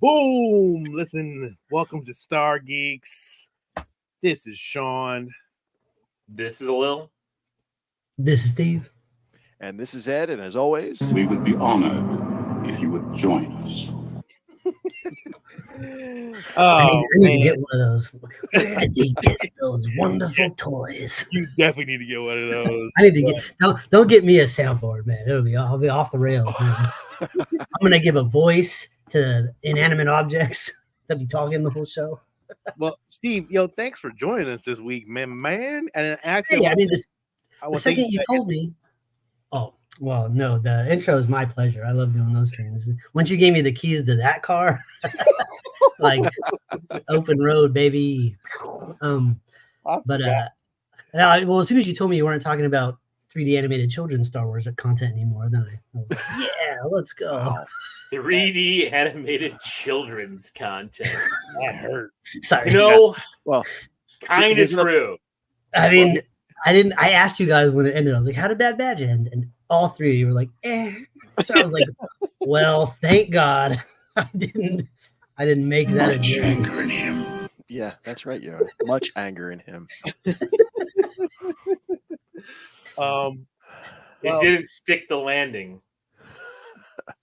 Boom! Listen, welcome to STARGEEKZ. This is Sean. This is Lil. This is Steve. And this is Ed, and as always, we would be honored if you would join us. I need to get one of those. Where does he get those wonderful toys? You definitely need to get one of those. I need to get. Don't get me a soundboard, man. I'll be off the rails, man. I'm gonna give a voice to inanimate objects that be talking the whole show. Well, Steve, thanks for joining us this week, man. And actually, hey, the second you told me. Oh, well, no, the intro is my pleasure. I love doing those things. Once you gave me the keys to that car, like open road, baby. Well, as soon as you told me you weren't talking about 3D animated children's Star Wars content anymore, then I was like, yeah, let's go. Wow. 3D animated children's content. That hurt. Sorry. Well, kind of true. I mean, I asked you guys when it ended. I was like, how did Bad Batch end? And all three of you were like, eh. So I was like, well, thank God I didn't make that. Much anger in him. Yeah, that's right. Yeah, much anger in him. It didn't stick the landing.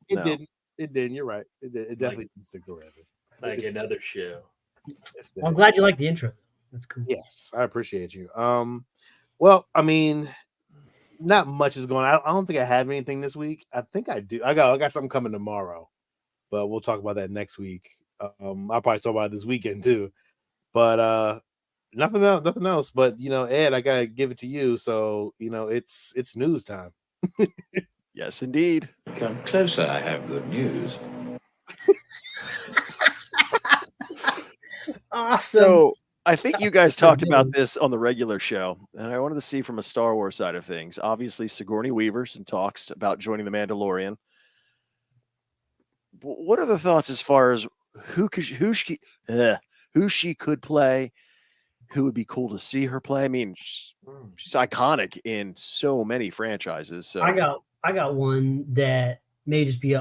It didn't. It didn't. You're right. It definitely didn't stick the landing. Like another show. Well, I'm glad you like the intro. That's cool. Yes, I appreciate you. Well, I mean, not much is going on. I don't think I have anything this week. I think I do. I got something coming tomorrow, but we'll talk about that next week. I'll probably talk about it this weekend too. But nothing else. But Ed, I gotta give it to you. So it's news time. Yes, indeed. Come closer. I have good news. Awesome. So I think you guys talked about this on the regular show, and I wanted to see from a Star Wars side of things. Obviously, Sigourney Weaver's in talks about joining the Mandalorian. What are the thoughts as far as who she could play? Who would be cool to see her play? I mean, she's iconic in so many franchises. So I got one that may just be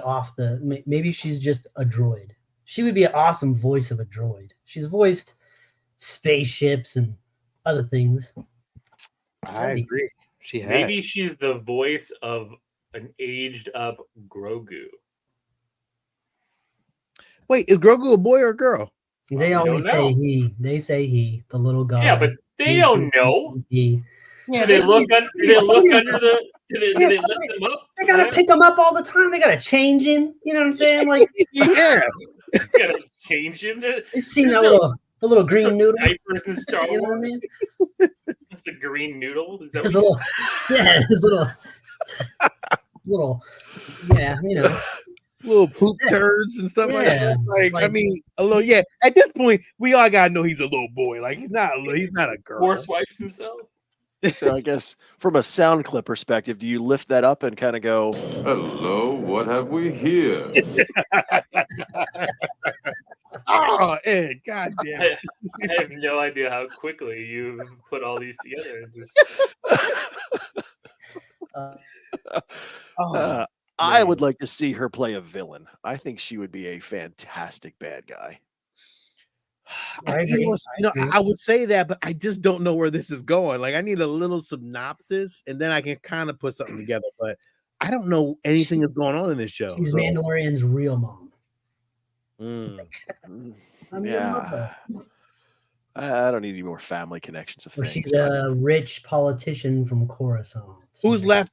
maybe she's just a droid. She would be an awesome voice of a droid. She's voiced spaceships and other things. I agree. Maybe she's the voice of an aged up Grogu. Wait, is Grogu a boy or a girl? They always say he. They say he, the little guy. Yeah, but they don't know. He. Yeah, do they look under the? Do they lift him up? They gotta pick him up all the time. They gotta change him. You know what I'm saying? Like, yeah, they gotta change him. You've seen that little green noodle. Diapers in Star Wars. You know what I mean? It's a green noodle. Is that his what little, yeah, little poop turds and stuff like that. Like, I mean, a little. Yeah, at this point, we all gotta know he's a little boy. Like he's not a girl. Force wipes himself. So I guess from a sound clip perspective, do you lift that up and kind of go, hello, what have we here? Oh, Ed, goddamn! I have no idea how quickly you put all these together. I would like to see her play a villain. I think she would be a fantastic bad guy. I would say that, but I just don't know where this is going. Like, I need a little synopsis, and then I can kind of put something together. But I don't know anything that's going on in this show. She's Mandalorian's real mom. Yeah. I don't need any more family connections of things. She's a rich politician from Coruscant. Who's left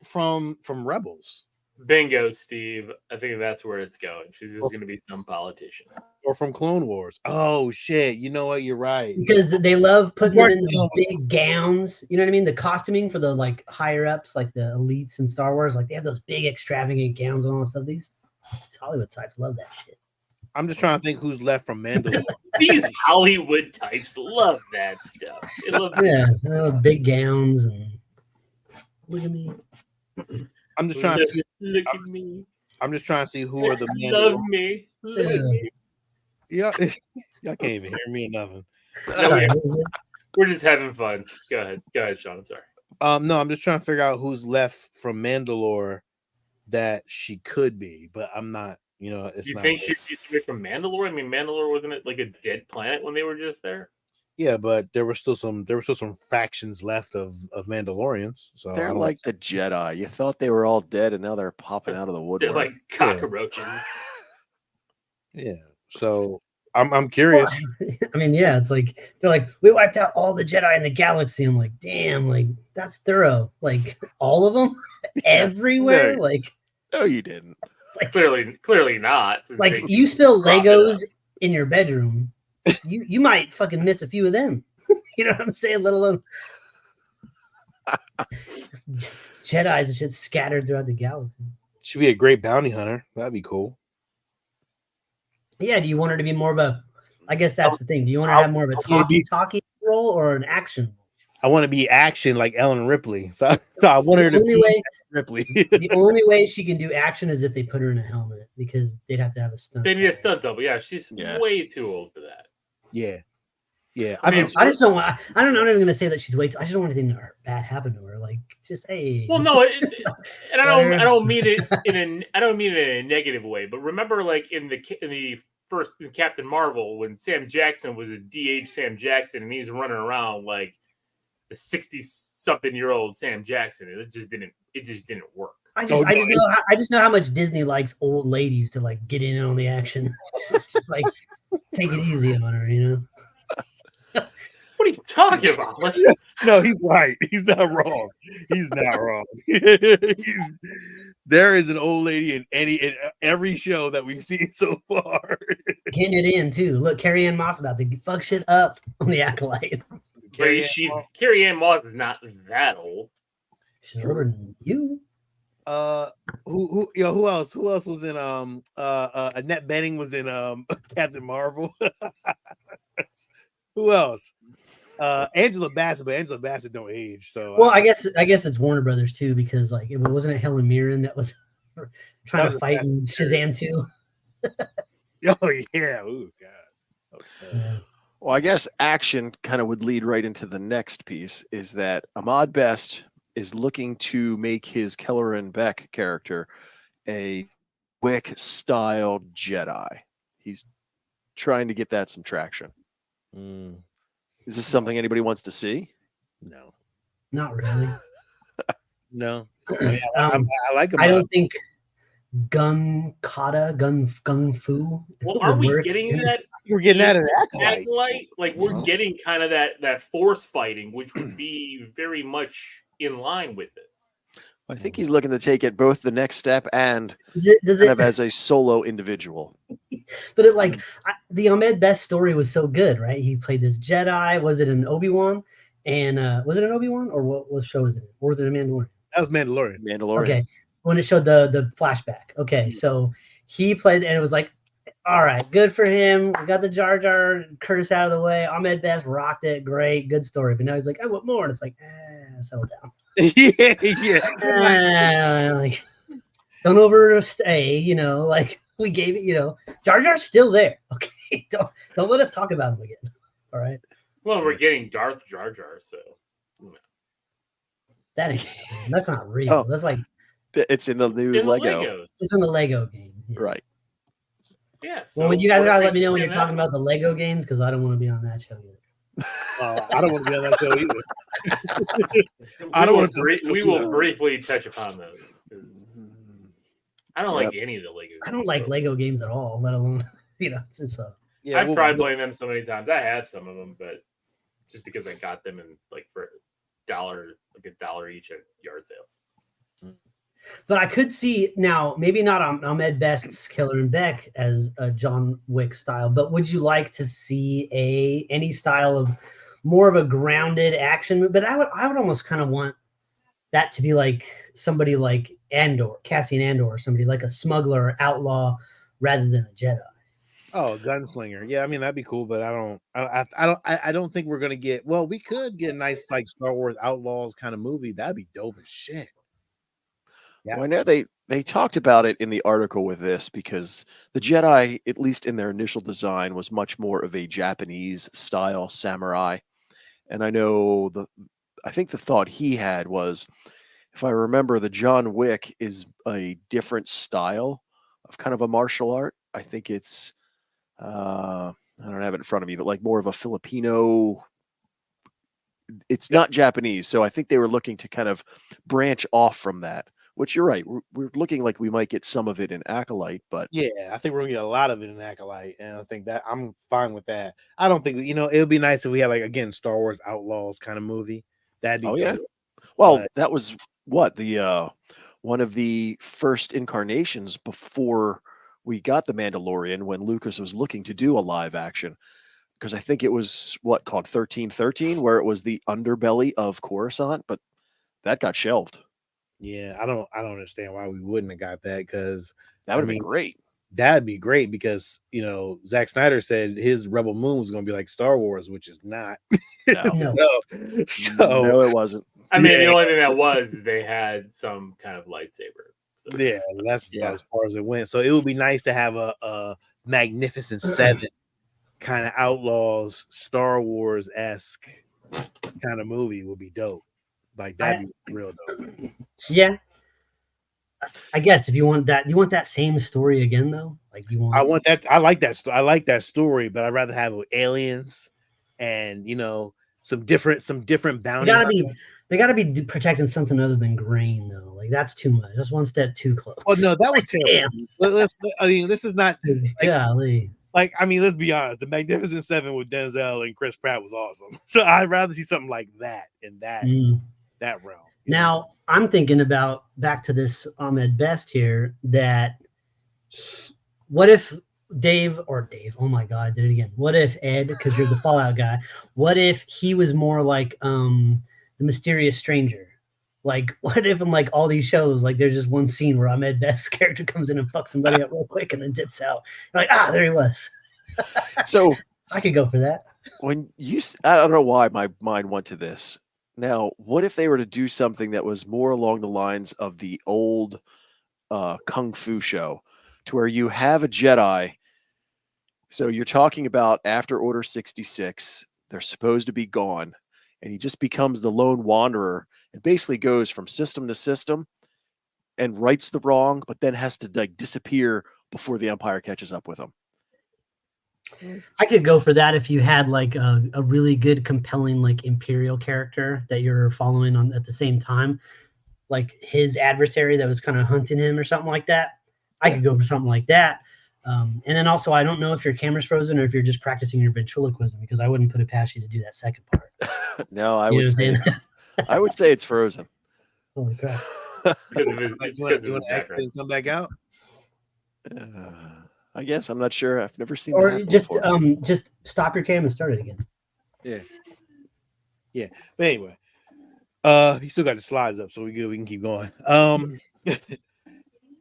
from Rebels? Bingo, Steve. I think that's where it's going. She's just going to be some politician. Or from Clone Wars. Oh, shit. You know what? You're right. Because they love putting it in those big gowns. You know what I mean? The costuming for the higher ups, like the elites in Star Wars. Like they have those big extravagant gowns and all that stuff. These Hollywood types love that shit. I'm just trying to think who's left from Mandalorian. These Hollywood types love that stuff. They love big gowns and look at me. I'm just trying to see. Look at me. I'm just trying to see who are the Love me. Love me. Yeah, y'all can't even hear me or nothing. We're just having fun. Go ahead, Sean. I'm sorry. No, I'm just trying to figure out who's left from Mandalore that she could be, but I'm not. You know, it's You not. think she'd be away from Mandalore? I mean, Mandalore wasn't it like a dead planet when they were just there? Yeah, but there were still some factions left of Mandalorians. So I They're don't like the Jedi. You thought they were all dead, and now they're popping out of the They're woodwork. like cockroaches. yeah. So I'm Well, curious. I mean, yeah, it's like they're like, we wiped out all the Jedi in the galaxy. I'm like, damn, like that's thorough. Like all of them, everywhere. No. Like, No, you didn't. like Clearly not. Since like they you spill prop it Legos up. in your bedroom, you might fucking miss a few of them. You know what I'm saying? Let alone Jedi's and shit scattered throughout the galaxy. Should be a great bounty hunter. That'd be cool. Yeah, do you want her to be more of a? I guess that's the thing. Do you want her to have more of a talkie role or an action role? I want to be action like Ellen Ripley. So I want her to only be way, Ripley. the only way she can do action is if they put her in a helmet because they'd have to have a stunt. They need a stunt double. Yeah, she's Yeah. way too old for that. Yeah. Yeah. I mean, I just don't want. I'm not even gonna say that she's way too. I just don't want anything bad happen to her. Like, just hey. Well, no, and I don't mean it in a negative way. But remember, like in the first Captain Marvel, when Sam Jackson was a DH Sam Jackson, and he's running around like the 60-something-year-old Sam Jackson, it just didn't work. I just know how much Disney likes old ladies to like get in on the action. Just like take it easy on her, you know. What are you talking about? No, he's right. He's not wrong. He's not wrong. There is an old lady in every show that we've seen so far. Getting it in too. Look, Carrie Ann Moss about to fuck shit up on the Acolyte. Carrie Ann Moss is not that old. She's older than you. Who else? Who else was in Annette Bening was in Captain Marvel. Who else? Angela Bassett, but Angela Bassett don't age. So well, I guess it's Warner Brothers too, because like it wasn't Helen Mirren that was trying to fight in Shazam 2. Oh yeah. Oh god. Okay. Yeah. Well, I guess action kind of would lead right into the next piece, is that Ahmad Best is looking to make his Kelleran Beck character a Wick-style Jedi. He's trying to get that some traction. Is this something anybody wants to see? No. Not really. No. I like him. I don't think gun fu. Well, are we getting that? We're getting that in Acolyte? Like we're getting kind of that force fighting, which would be very much in line with this. I think he's looking to take it both the next step and as a solo individual. But it the Ahmed Best story was so good, right? He played this Jedi. Was it an Obi-Wan? And was it an Obi-Wan or what show was it? Or was it a Mandalorian? That was Mandalorian. Okay. When it showed the flashback. Okay, so he played, and it was like, all right, good for him. We got the Jar Jar curse out of the way. Ahmed Best rocked it. Great, good story. But now he's like, I want more. And it's like, settle down. Yeah. Like, don't overstay, you know, like we gave it, you know, Jar Jar's still there. Okay. Don't let us talk about him again. All right. Well, we're getting Darth Jar Jar, so that ain't happening. That's not real. Oh. That's like it's in the new Lego. It's in the Lego game. Yeah. Right. Yeah. So when you guys gotta let me know when you're talking about the Lego games, because I don't want to be on that show either. I don't want to be on that show either. We will briefly touch upon those. I don't like any of the Lego. I don't like Lego games at all, let alone since Yeah, I've tried playing them so many times. I have some of them, but just because I got them in like for $1 each at yard sales. But I could see now, maybe not Ahmed Best's Kelleran Beck as a John Wick style, but would you like to see any style of more of a grounded action? But I would almost kind of want that to be like somebody like Cassian Andor, or somebody like a smuggler or outlaw rather than a Jedi. Oh, gunslinger. Yeah, I mean that'd be cool, but I don't think we're gonna get. Well, we could get a nice like Star Wars Outlaws kind of movie. That'd be dope as shit. Yeah. Well, I know they talked about it in the article with this, because the Jedi, at least in their initial design, was much more of a Japanese style samurai. And I know I think the thought he had was, if I remember, the John Wick is a different style, kind of a martial art. I think it's I don't have it in front of me, but like more of a Filipino. It's not Japanese, so I think they were looking to kind of branch off from that. Which you're right, we're looking like we might get some of it in Acolyte, but Yeah, I think we're gonna get a lot of it in Acolyte, and I think that I'm fine with that. I don't think it would be nice if we had like again Star Wars Outlaws kind of movie. That'd be oh dope. yeah. Well, But that was what the one of the first incarnations before we got the Mandalorian when Lucas was looking to do a live action. Because I think it was what called 1313, where it was the underbelly of Coruscant, but that got shelved. yeah, I don't understand why we wouldn't have got that because That I would have been mean great. that'd be great because Zack Snyder said his Rebel Moon was gonna be like Star Wars, which is not. No, so no, it wasn't. I mean, the Yeah. only thing that was they had some kind of lightsaber. So. yeah, that's Yeah. about as far as it went. So it would be nice to have a Magnificent Seven kind of Outlaws Star Wars esque kind of movie would be dope. Like that'd be real dope. Yeah. I guess if you want that same story again though. Like you want I want that. I like that. I like that story, but I'd rather have aliens and some different bounty. they gotta be protecting something other than grain though. Like that's too much. That's one step too close. Oh no, that was terrible. Damn. I mean, this is not Golly. I mean, let's be honest. The Magnificent Seven with Denzel and Chris Pratt was awesome. So I'd rather see something like that in that realm. Now I'm thinking about back to this Ahmed Best here. That what if Dave? Oh my God, I did it again. What if Ed? Because you're the Fallout guy. What if he was more like the mysterious stranger? Like, what if in like all these shows, like there's just one scene where Ahmed Best's character comes in and fucks somebody up real quick and then dips out. You're like, there he was. So I could go for that. I don't know why my mind went to this. Now, what if they were to do something that was more along the lines of the old Kung Fu show, to where you have a Jedi? So you're talking about after Order 66, they're supposed to be gone, and he just becomes the lone wanderer and basically goes from system to system and rights the wrong, but then has to like disappear before the Empire catches up with him. I could go for that if you had like a really good, compelling like Imperial character that you're following on at the same time, like his adversary that was kind of hunting him or something like that. I could go for something like that. And then also, I don't know if your camera's frozen or if you're just practicing your ventriloquism, because I wouldn't put it past you to do that second part. No, I would say it's frozen. Holy crap! It's because of his. You want to exit and come back out? I guess I'm not sure. I've never seen. Or that just before. just stop your cam and start it again. Yeah. But anyway, you still got the slides up, so we good. We can keep going.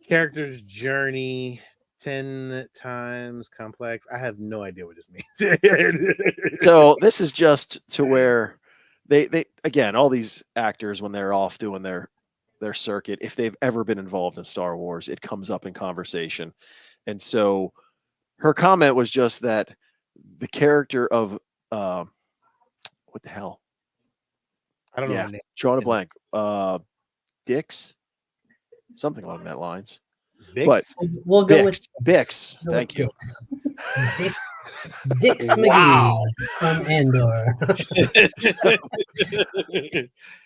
Character's journey 10 times complex. I have no idea what this means. So this is just to where they again, all these actors, when they're off doing their circuit, if they've ever been involved in Star Wars, it comes up in conversation. And so her comment was just that the character of what the hell? I don't know. Her name. Drawing a blank. Dix, something along that lines. Bix? But We'll go with Bix. Thank you. Dix Wow. from Andor.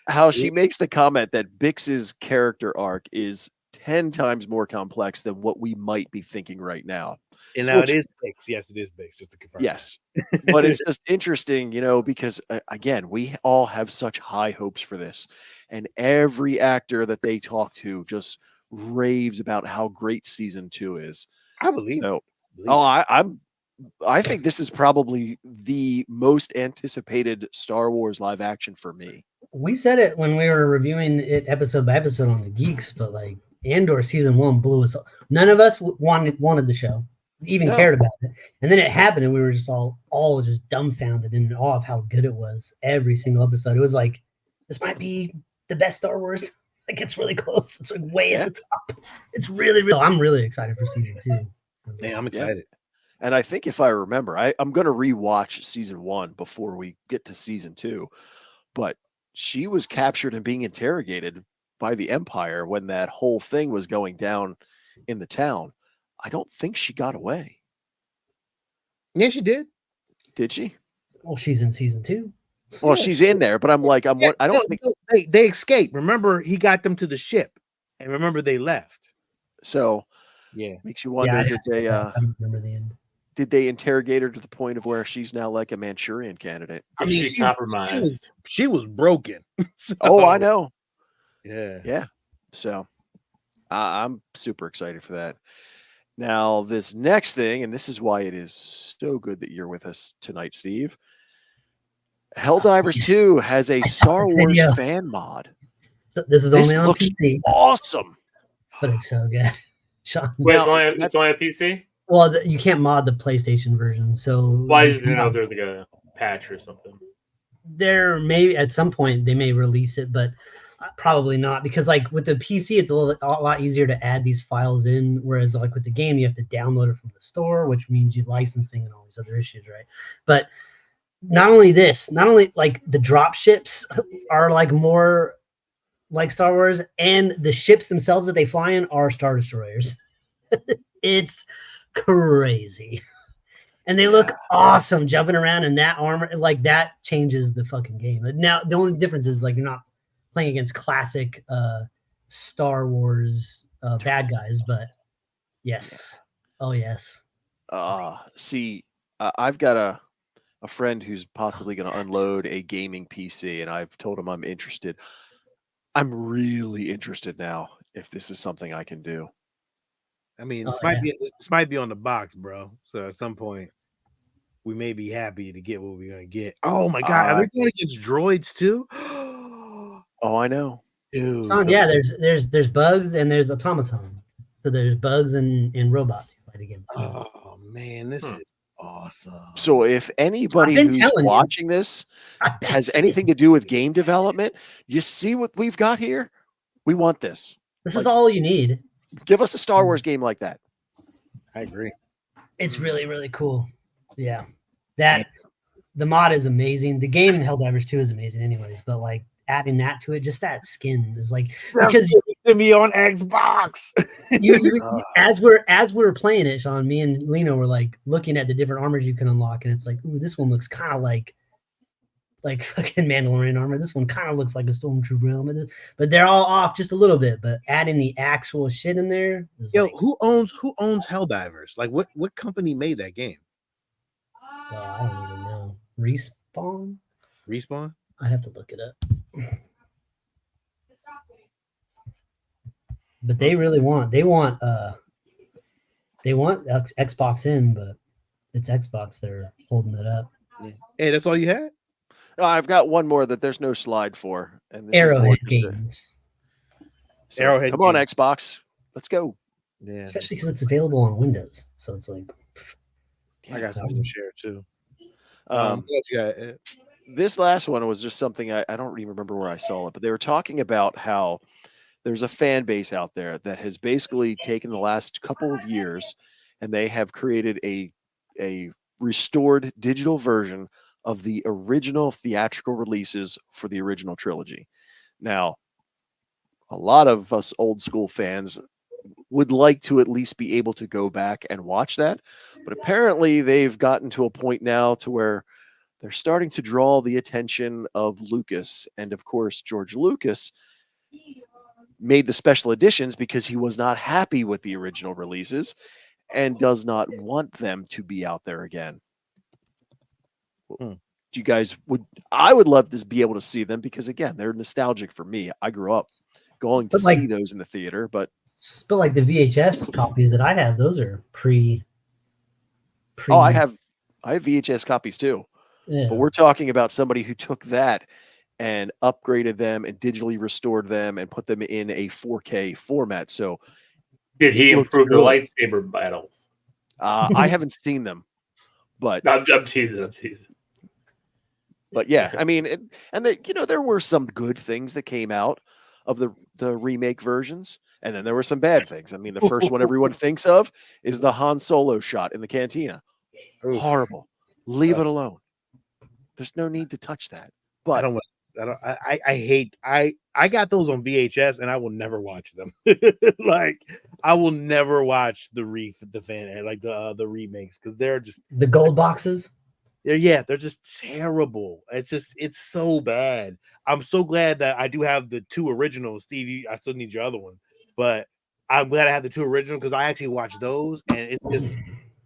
How she makes the comment that Bix's character arc is 10 times more complex than what we might be thinking right now. And now it is Bix. Yes, it is Bix. Just to confirm. Yes. But it's just interesting, because again, we all have such high hopes for this. And every actor that they talk to just raves about how great season 2 is. I believe. So, I think this is probably the most anticipated Star Wars live action for me. We said it when we were reviewing it episode by episode on the Geekz, but like Andor season 1 blew us. None of us wanted the show, even cared about it, and then it happened, and we were just all just dumbfounded in awe of how good it was. Every single episode, it was like, this might be the best Star Wars. Like, it's really close. It's like way at the top. It's really, really. I'm really excited for season 2. Yeah, I'm excited. And I think if I remember, I'm going to rewatch season 1 before we get to season 2. But she was captured and being interrogated by the Empire when that whole thing was going down in the town. I don't think she got away. Yeah, she did. Did she? Well, she's in season 2. Well, she's in there, but I'm like, I don't think they escaped. Remember, he got them to the ship, and remember they left. so. Yeah, Makes you wonder, I don't remember the end. did they interrogate her to the point of where she's now like a Manchurian candidate? I mean, she compromised. She was broken. So, Oh, I know. Yeah. Yeah. So I'm super excited for that. Now, this next thing, and this is why it is so good that you're with us tonight, Steve. Helldivers 2 has a Star Wars fan mod. So this is This only on looks PC, awesome. but it's so good. Sean. Wait, Now, it's only a PC? Well, you can't mod the PlayStation version, so Well, I just didn't know if there was like a patch or something. there may at some point they may release it, but probably not, because like with the PC it's a lot easier to add these files in, whereas like with the game you have to download it from the store, which means you licensing and all these other issues, right? But not only like the drop ships are like more like Star Wars, and the ships themselves that they fly in are Star Destroyers. It's crazy. And they look awesome jumping around in that armor. Like that changes the fucking game. Now the only difference is like you're not playing against classic Star Wars bad guys, but yes. Oh yes. See, I've got a friend who's possibly going to unload a gaming PC, and I've told him I'm interested. I'm really interested now if this is something I can do. I mean, this might be on the box, bro. So at some point, we may be happy to get what we're gonna get. Oh my god, are they going against droids too? Oh, I know, dude. Yeah, there's bugs and there's automaton. So there's bugs and robots you fight against. Oh man, this is awesome. So if anybody who's watching this has anything to do with game development, you see what we've got here? We want this. This is all you need. Give us a Star Wars game like that. I agree. It's really, really cool. Yeah. The mod is amazing. The game in Helldivers 2 is amazing anyways, but like adding that to it, just that skin is like, because to be on Xbox. as we're playing it, Sean, me and Lino were like looking at the different armors you can unlock, and it's like, ooh, this one looks kind of like fucking Mandalorian armor. This one kind of looks like a Stormtrooper helmet, but they're all off just a little bit. But adding the actual shit in there, who owns Helldivers? Like, what company made that game? I don't even know. Respawn. I'd have to look it up. But they really want Xbox in, but it's Xbox they're holding it up. Yeah. Hey, that's all you had? I've got one more that there's no slide for, and this Arrowhead Games. So, Arrowhead come on, Xbox, let's go. Yeah, especially because it's available on Windows, so it's like I got some to share too. This last one was just something I don't even remember where I saw it, but they were talking about how there's a fan base out there that has basically taken the last couple of years and they have created a restored digital version of the original theatrical releases for the original trilogy. Now, a lot of us old school fans would like to at least be able to go back and watch that, but apparently they've gotten to a point now to where they're starting to draw the attention of Lucas, and of course George Lucas made the special editions because he was not happy with the original releases and does not want them to be out there again. You guys I would love to be able to see them because again, they're nostalgic for me. I grew up going to see those in the theater, but like the VHS copies that I have, those are pre. Oh, I have VHS copies too. Yeah. But we're talking about somebody who took that and upgraded them and digitally restored them and put them in a 4K format. So did he improve the lightsaber battles? I haven't seen them, but I'm teasing. But yeah, I mean, there were some good things that came out of the remake versions, and then there were some bad things. I mean, the first one everyone thinks of is the Han Solo shot in the cantina. Horrible. Leave it alone. There's no need to touch that. But I got those on VHS and I will never watch them. Like I will never watch the remakes because they're just The gold boxes. they're just terrible. It's so bad. I'm so glad that I do have the 2 originals. Steve, I still need your other one, but I'm glad I have the 2 original because I actually watched those and it's just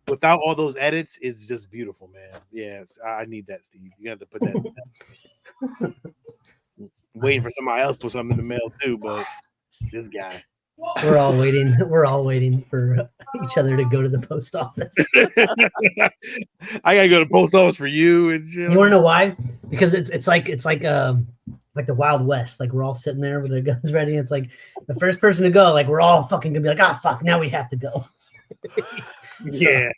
without all those edits, it's just beautiful, man. Yes, I need that, Steve. You have to put that. Waiting for somebody else to put something in the mail too, but this guy. We're all waiting. We're all waiting for each other to go to the post office. I gotta go to the post office for you and shit. You want to know why? Because it's like the Wild West. Like we're all sitting there with our guns ready. It's like the first person to go. Like we're all fucking gonna be like, ah, fuck, now we have to go. Yeah.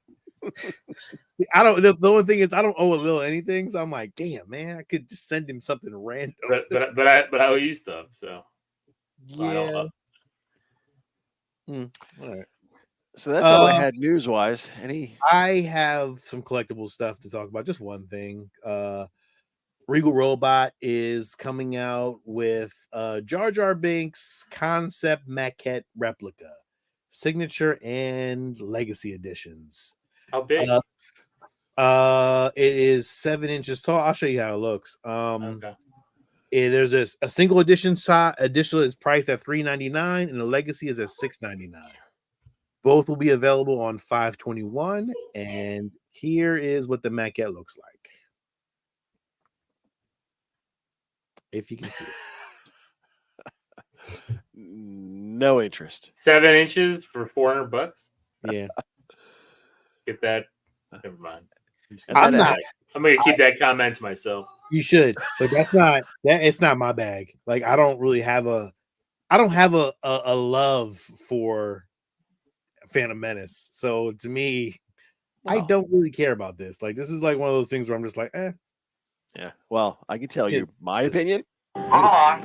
I don't. The only thing is, I don't owe a little anything, so I'm like, damn, man, I could just send him something random. But I owe you stuff, so yeah. I All right. So that's all I had news wise. I have some collectible stuff to talk about. Just one thing. Regal Robot is coming out with Jar Jar Binks concept maquette replica, signature and legacy editions. How big? It is 7 inches tall. I'll show you how it looks. Okay. There's a single edition additional is priced at $3.99 and the legacy is at $6.99. Both will be available on 5/21, and here is what the maquette looks like. If you can see it. No interest. 7 inches for $400. Yeah. Get that. Never mind. I'm gonna keep that comment to myself. You should, but it's not my bag. Like I don't have a love for Phantom Menace. So to me, I don't really care about this. Like this is like one of those things where I'm just like, eh. Yeah. Well, I can tell you my opinion. Hold on.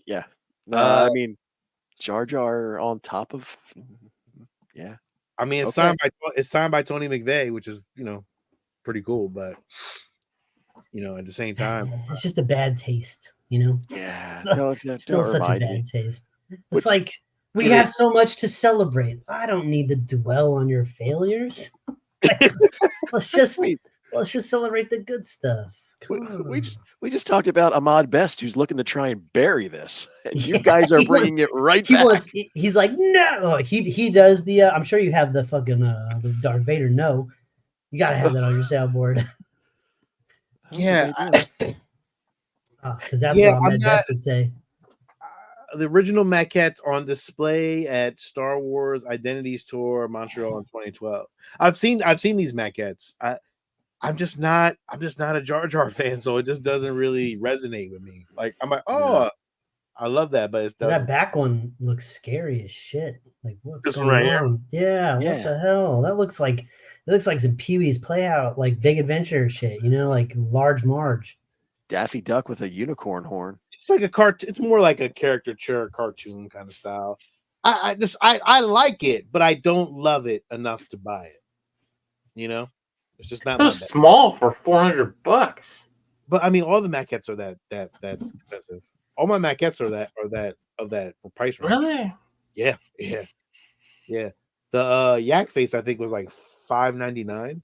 Yeah. I mean, Jar Jar on top of. Yeah. I mean, it's signed by Tony McVeigh, which is pretty cool, but at the same time, it's just a bad taste, Yeah, don't still such a remind bad me. taste. It's like we have so much to celebrate. I don't need to dwell on your failures. let's just celebrate the good stuff. We just talked about Ahmad Best, who's looking to try and bury this, and you guys are bringing it right back. He's like, no. He does the. I'm sure you have the fucking the Darth Vader. No, you gotta have that on your soundboard. Yeah, because that's what Ahmad Best would say. The original maquettes on display at Star Wars Identities Tour Montreal in 2012. I've seen these maquettes. I'm just not a Jar Jar fan, so it just doesn't really resonate with me. Like I'm like, I love that, but that back one looks scary as shit. Like what's this going one right on? Yeah, what the hell? That looks like some Pee-wee's Playhouse, like Big Adventure shit. Like Large Marge. Daffy Duck with a unicorn horn. It's like a cartoon. It's more like a caricature cartoon kind of style. I like it, but I don't love it enough to buy it. It's just not so small for $400. But I mean, all the maquettes are that expensive. All my maquettes are that price range. Really? Yeah. The Yak Face I think was like $5.99.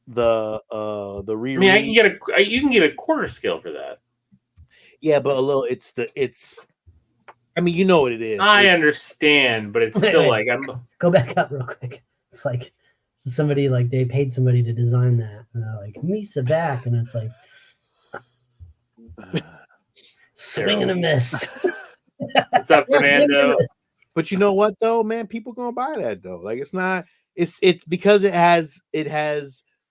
The I mean, you can get a quarter scale for that. Yeah, but a little. I mean, you know what it is. I understand, but it's still like I'm. Go back up real quick. It's like somebody they paid somebody to design that, and they're like Misa back, and it's like swing and a miss. What's up, Fernando? But you know what though, man? People gonna buy that though. Like it's not. It's because it has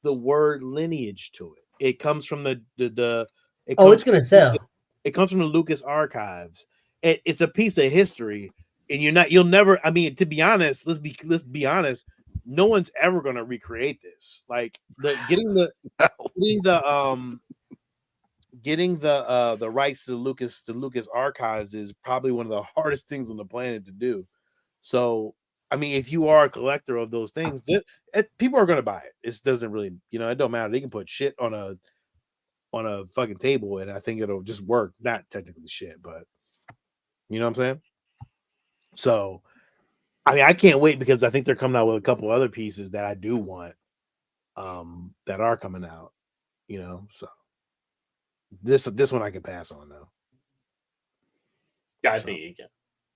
the word lineage to it. It comes from it's gonna sell. It comes from the Lucas archives. It's a piece of history, and you'll never. I mean, to be honest, let's be honest. No one's ever gonna recreate this. Like getting the rights to the Lucas archives is probably one of the hardest things on the planet to do. So I mean, if you are a collector of those things, people are going to buy it. It doesn't really, it don't matter. They can put shit on a fucking table, and I think it'll just work. Not technically shit, but you know what I'm saying? So, I mean, I can't wait because I think they're coming out with a couple other pieces that I do want, that are coming out. So this one I can pass on though. Yeah, I think you can.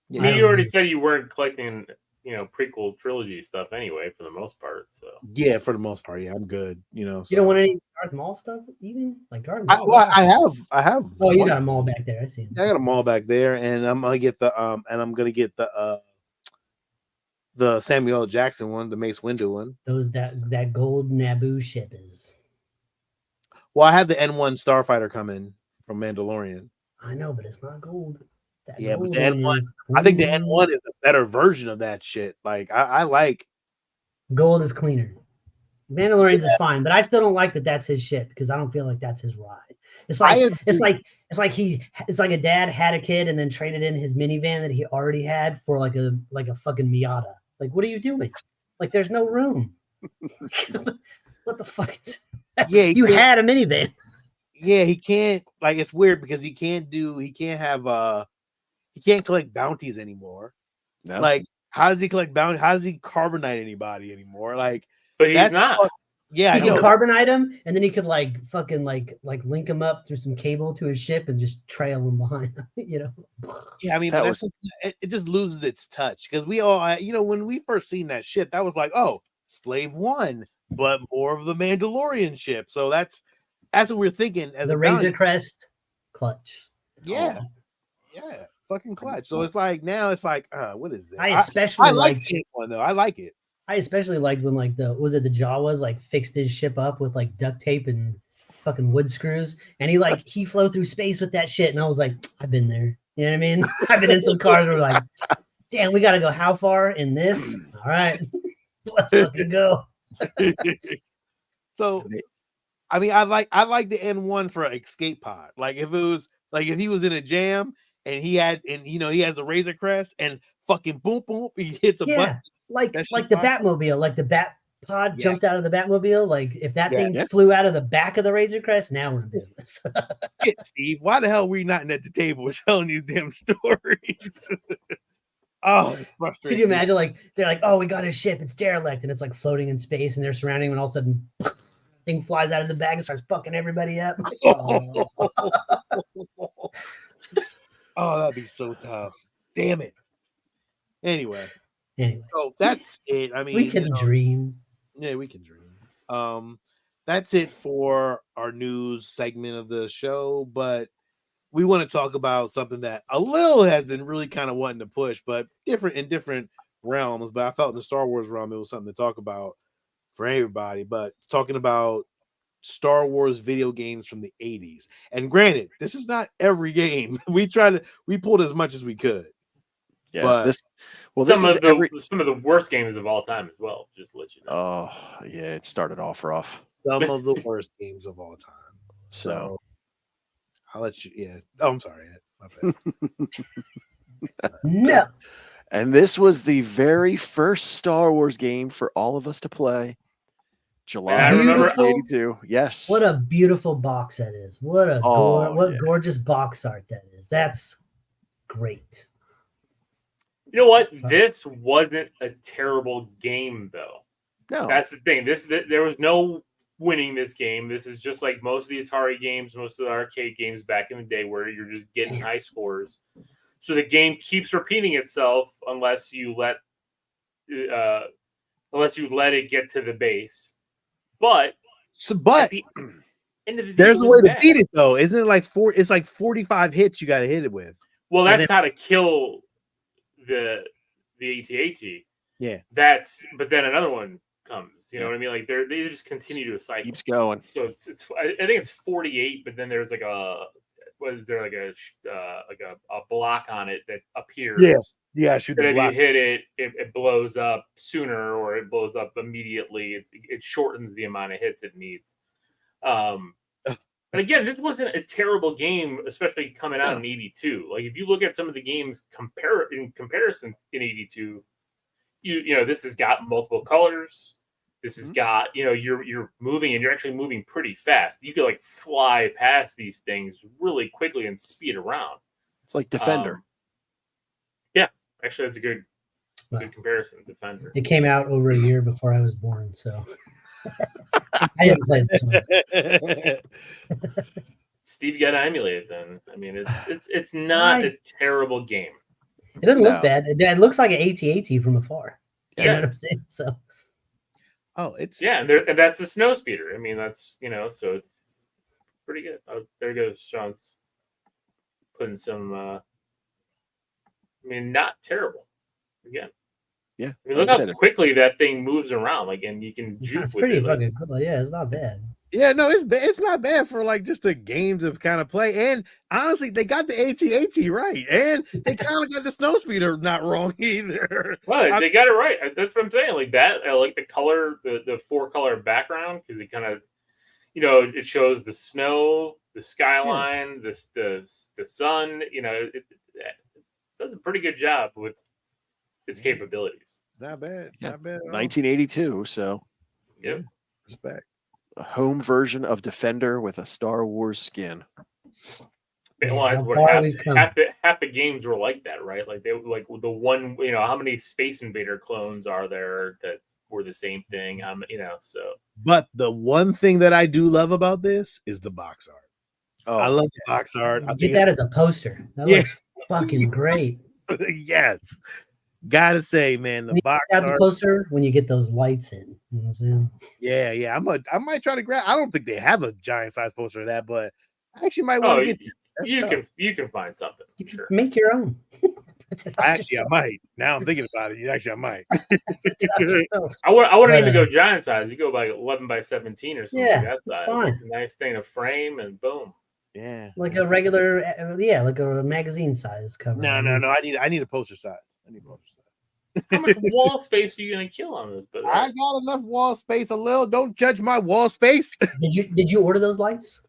Yeah. You already said you weren't collecting, prequel trilogy stuff anyway, for the most part. So yeah, for the most part, yeah, I'm good. So. You don't want any Darth Maul stuff, even like Darth Maul. I have. Oh, you got them all back there. I see. I got them all back there, and I'm gonna get the the Samuel L. Jackson one, the Mace Windu one. That gold Naboo ship is. Well, I have the N1 Starfighter coming from Mandalorian. I know, but it's not gold. But the N1, I think the N1 is a better version of that shit. Like I like gold is cleaner. Mandalorian's is fine, but I still don't like that that's his ship because I don't feel like that's his ride. It's like a dad had a kid and then traded in his minivan that he already had for like a fucking Miata. Like, what are you doing? Like, there's no room. What the fuck? Yeah, you had a minivan. Yeah, he can't. Like, it's weird because he can't collect bounties anymore. No. Like, how does he collect bounties? How does he carbonite anybody anymore? Like, but he's not. Yeah, he can carbonite him, and then he could like link him up through some cable to his ship and just trail him behind. Yeah, I mean, it just loses its touch because we all, when we first seen that ship, that was like, oh, Slave One, but more of the Mandalorian ship. So that's what we're thinking as the Razor Crest clutch. Yeah, yeah, fucking clutch. So it's like now it's like, what is this? I especially like the one though. I like it. I especially liked when like the Jawas like fixed his ship up with like duct tape and fucking wood screws, and he flew through space with that shit, and I was like, I've been there. You know what I mean? I've been in some cars where like, damn, we gotta go how far in this? All right, let's fucking go. So, I mean, I like the N1 for an escape pod. Like if he was in a jam and he has a Razor Crest and fucking boom boom, he hits a button. Like the Batmobile, like the Bat Pod jumped out of the Batmobile. Like if that thing flew out of the back of the Razor Crest, now we're in business. Steve, why the hell are we not at the table telling these damn stories? Oh, it's frustrating. Could you imagine? Like they're like, oh, we got his ship, it's derelict, and it's like floating in space, and they're surrounding him, and all of a sudden, thing flies out of the bag and starts fucking everybody up. Oh, that'd be so tough. Damn it. Anyway, so that's it. I mean, we can dream. Yeah, we can dream. That's it for our news segment of the show, but we want to talk about something that a little has been really kind of wanting to push, but different realms. But I felt in the Star Wars realm, it was something to talk about for everybody. But talking about Star Wars video games from the 80s. And granted, this is not every game. We pulled as much as we could. Yeah, but some of the worst games of all time as well. Just to let you know. Oh yeah, it started off rough. Some of the worst games of all time. So I'll let you. Yeah. Oh, I'm sorry. My bad. No. And this was the very first Star Wars game for all of us to play. July 1982. Yes. What a beautiful box that is. What a gorgeous box art that is. That's great. You know what? This wasn't a terrible game, though. No, that's the thing. There was no winning this game. This is just like most of the Atari games, most of the arcade games back in the day, where you're just getting high scores. So the game keeps repeating itself unless you let it get to the base. But the there's a way to beat it, though, isn't it? Like it's like 45 hits you got to hit it with. Well, that's how to kill the AT-AT. Yeah, but then another one comes. You know what I mean? Like they just continue to cycle. Keeps going. So it's I think it's 48, but then there's like a block on it that appears. Yeah. Shoot the block. If you hit it blows up sooner, or it blows up immediately. It shortens the amount of hits it needs. And again, this wasn't a terrible game, especially coming out in 82. Like if you look at some of the games in comparison in 82, this has got multiple colors. This has got, you're moving and you're actually moving pretty fast. You can like fly past these things really quickly and speed around. It's like Defender. Yeah, actually, that's a good comparison. Defender. It came out over a year before I was born, so I didn't play this one. Steve got to emulate it then. I mean, it's not a terrible game. It doesn't look bad. It looks like an AT-AT from afar. You know what I'm saying? So. Oh, it's and that's the snow speeder. I mean, that's so it's pretty good. Oh, there goes Sean's putting some. I mean, not terrible. Again, yeah. I mean, look how quickly that thing moves around. Like, and you can juke. It's pretty fucking cool. Yeah, it's not bad. Yeah, no, it's not bad for like just a game to kind of play. And honestly, they got the AT-AT right, and they kind of got the snow speeder not wrong either. Well, they got it right. That's what I'm saying. Like that, I like the color, the 4-color background because it kind of, it shows the snow, the skyline, the sun. It does a pretty good job with its capabilities. It's not bad. Not bad. 1982. So, yep, respect. A home version of Defender with a Star Wars skin. Well, that's what half the games were like that, right? Like they like the one, how many Space Invader clones are there that were the same thing? So. But the one thing that I do love about this is the box art. Oh, I love the box art. I get that as a poster. That looks fucking great. Yes. Gotta say, man, the box art. The poster when you get those lights in. You know what I'm saying? Yeah. I might try to grab. I don't think they have a giant size poster of that, but I actually might want to get. You can find something. You can make your own. I might. Now I'm thinking about it. I might. I wouldn't even go giant size. You go by 11 by 17 or something. Yeah, that size. Fine. It's a nice thing to frame and boom. Yeah, like a regular, like a magazine size cover. No. I need a poster size. I need a poster size. How much wall space are you gonna kill on this? But I got enough wall space. A little. Don't judge my wall space. Did you order those lights?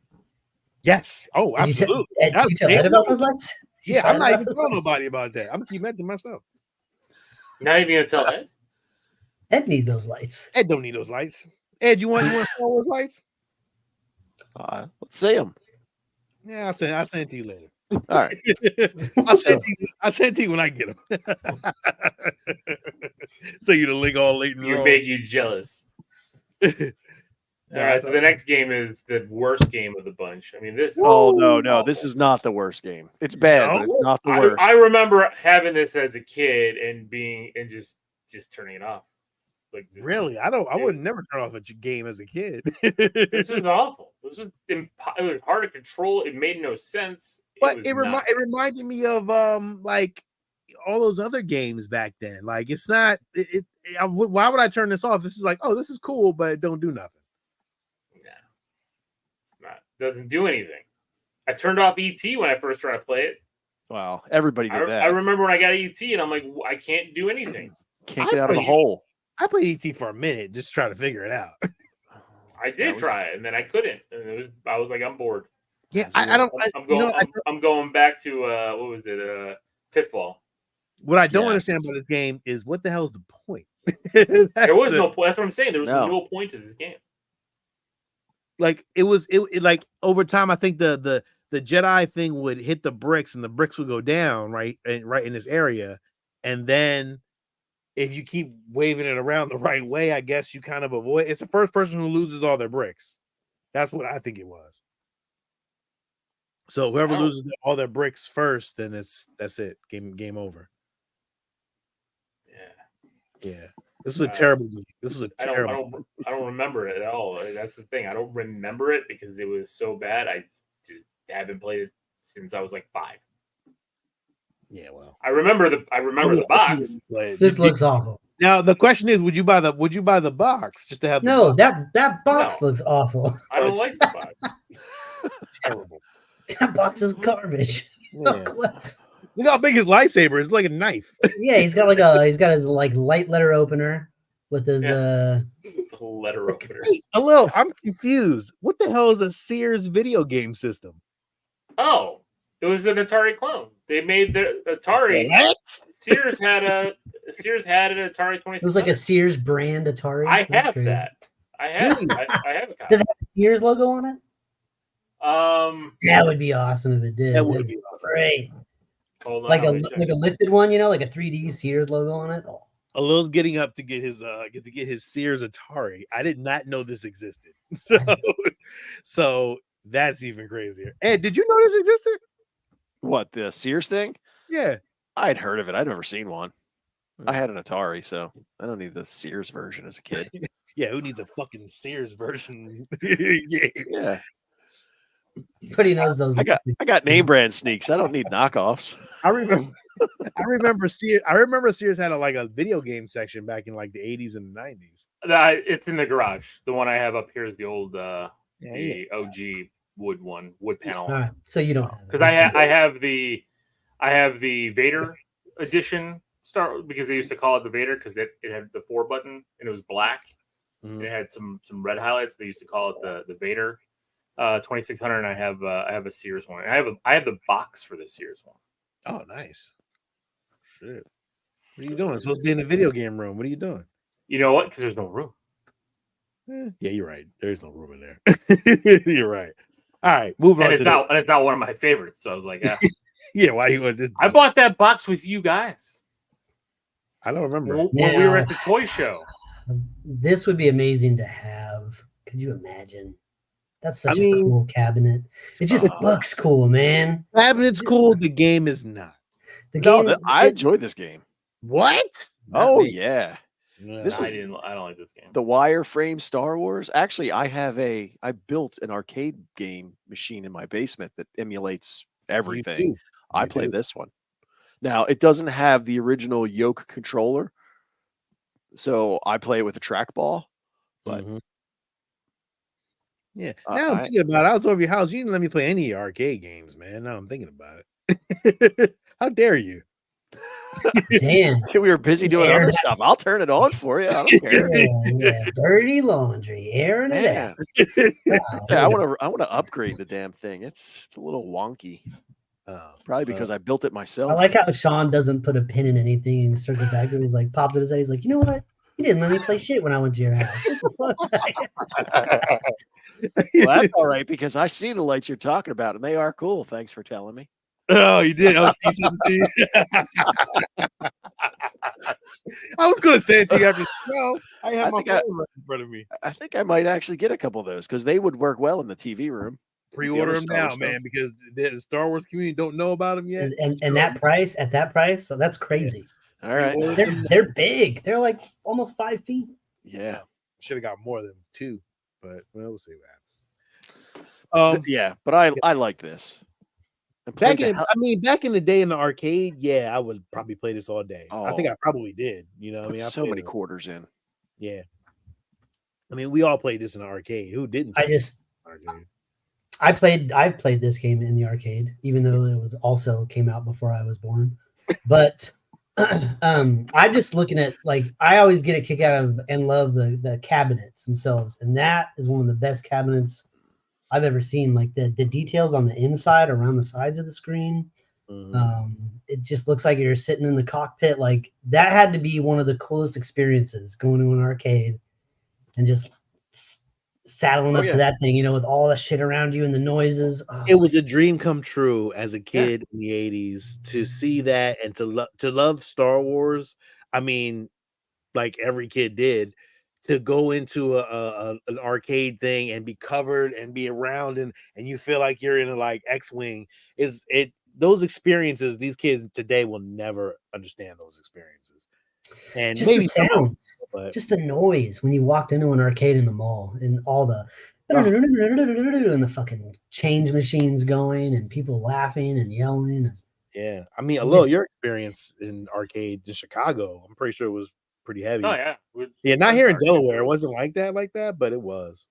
Yes. Oh, absolutely. Did you tell Ed about those lights? Yeah, I'm not even telling nobody about that. I'm keeping that to myself. Not even gonna tell Ed. Ed need those lights. Ed don't need those lights. Ed, you want Star Wars lights? Let's see them. Yeah, I'll send it to you later. All right. I'll send it to you when I get them. So you the link all late and you make you jealous. All right, so the next game is the worst game of the bunch. I mean, this. Oh no, this is not the worst game. It's bad, but it's not the worst. I remember having this as a kid and just turning it off. Like really, I would never turn off a game as a kid. This was awful. It was hard to control. It made no sense. But it reminded me of like all those other games back then. Like it's not. Why would I turn this off? This is like, oh, this is cool, but it don't do nothing. Doesn't do anything. I turned off ET when I first tried to play it. Wow, everybody did that. I remember when I got ET and I'm like, I can't do anything. Can't get out of the hole. I played ET for a minute just trying to figure it out. I did try it and then I couldn't. And I was like, I'm bored. Yeah, I'm going back to what was it? Pitfall. What I don't understand about this game is what the hell is the point? There was no point. That's what I'm saying. There was no point to this game. Like it like over time, I think the Jedi thing would hit the bricks and the bricks would go down right in this area, and then if you keep waving it around the right way, I guess you kind of avoid. It's the first person who loses all their bricks. That's what I think it was. So whoever loses all their bricks first, then that's it. Game over. Yeah. This is a terrible game. This is a terrible. I don't remember it at all. That's the thing. I don't remember it because it was so bad. I just haven't played it since I was like 5. Yeah, well, I remember the box. This looks awful. Now the question is, would you buy the box just to have? No, that box looks awful. I don't like the box. Terrible. That box is garbage. Yeah. Look how big his lightsaber is. It's like a knife. Yeah, he's got his like light letter opener with his It's a letter opener. I'm confused. What the hell is a Sears video game system? Oh, It was an Atari clone. They made the Atari. What? Sears had an Atari 2600. It was like a Sears brand Atari. I That's have crazy. that. I have a Does copy. it have the Sears logo on it? That would be awesome if it did. That would That'd be awesome. great. Hold on, Like let me check. a lifted one, like a 3D Sears logo on it. Oh. A little getting up to get his Sears Atari. I did not know this existed. So that's even crazier. Ed, did you know this existed? What, the Sears thing? Yeah. I'd heard of it. I'd never seen one. I had an Atari, so I don't need the Sears version as a kid. Yeah, who needs a fucking Sears version? Yeah. But he knows those. I got name brand sneaks. I don't need knockoffs. I remember Sears had a video game section back in like the 80s and 90s. It's in the garage. The one I have up here is the old Yeah. OG wood panel. All right, so you don't Because I have the Vader edition because they used to call it the Vader because it had the 4 button and it was black and it had some red highlights. They used to call it the Vader 2600. And I have a Sears one. And I have the box for the Sears one. Oh, nice. Shit. What are you doing? It's supposed to be in a video game room. What are you doing? You know what? Because there's no room. Yeah, you're right. There's no room in there. You're right. All right, moving on. And it's not one of my favorites. So I was like, yeah, why you want this? I bought that box with you guys. I don't remember. When we were at the toy show. This would be amazing to have. Could you imagine? That's such a cool cabinet. It just looks cool, man. Cabinet's cool. The game is not. The game. I enjoyed this game. What? Oh yeah. Yeah. I don't like this game. The wireframe Star Wars. Actually, I built an arcade game machine in my basement that emulates everything. I played this one. Now, it doesn't have the original yoke controller, so I play it with a trackball. But yeah, now I'm thinking about it. I was over your house. You didn't let me play any arcade games, man. Now I'm thinking about it. How dare you? Damn. We were busy doing other stuff. I'll turn it on for you. I don't care. Yeah. Dirty laundry, airing it out. Yeah, I want to upgrade the damn thing. It's a little wonky. Probably because I built it myself. I like how Sean doesn't put a pin in anything and circle back. He's like, pops in his head. He's like, you know what? You didn't let me play shit when I went to your house. Well, that's all right because I see the lights you're talking about and they are cool. Thanks for telling me. Oh, you did? Oh, see. I was going to say it to you after. No, I have my phone right in front of me. I think I might actually get a couple of those because they would work well in the TV room. Pre-order them now, man, because the Star Wars community don't know about them yet. And that price, so that's crazy. All right. They're big. They're like almost 5 feet. Yeah. Should have got more than 2, but we'll see what happens. Yeah, but I like this. Back in the day in the arcade, yeah, I would probably play this all day. I think I probably did. I mean, so many quarters in. Yeah. I mean, we all played this in the arcade. Who didn't? I played this game in the arcade, even though it was also came out before I was born. But I'm just looking at, like, I always get a kick out of and love the cabinets themselves, and that is one of the best cabinets I've ever seen. Like the details on the inside, around the sides of the screen. It just looks like you're sitting in the cockpit. Like that had to be one of the coolest experiences, going to an arcade and just saddling up to that thing, with all the shit around you and the noises. It was a dream come true as a kid in the 80s to see that and to love Star Wars. I mean, like every kid did, to go into an arcade thing and be covered and be around and you feel like you're in a like X-Wing. Those experiences, these kids today will never understand those experiences. And just maybe the sound, just the noise when you walked into an arcade in the mall and all the and the fucking change machines going and people laughing and yelling. Yeah, I mean, your experience in arcade in Chicago, I'm pretty sure it was pretty heavy. Oh yeah, not here in Delaware. It wasn't like that, but it was.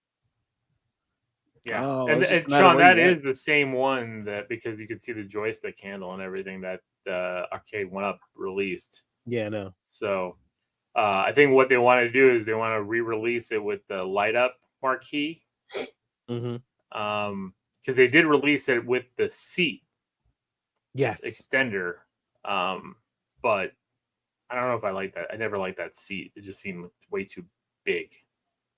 Yeah, and Sean, that is the same one because you could see the joystick handle and everything that Arcade 1-Up released. Yeah, I know. So I think what they want to do is they want to re-release it with the light up marquee. Because they did release it with the seat Yes. extender. But I don't know if I like that. I never liked that seat. It just seemed way too big.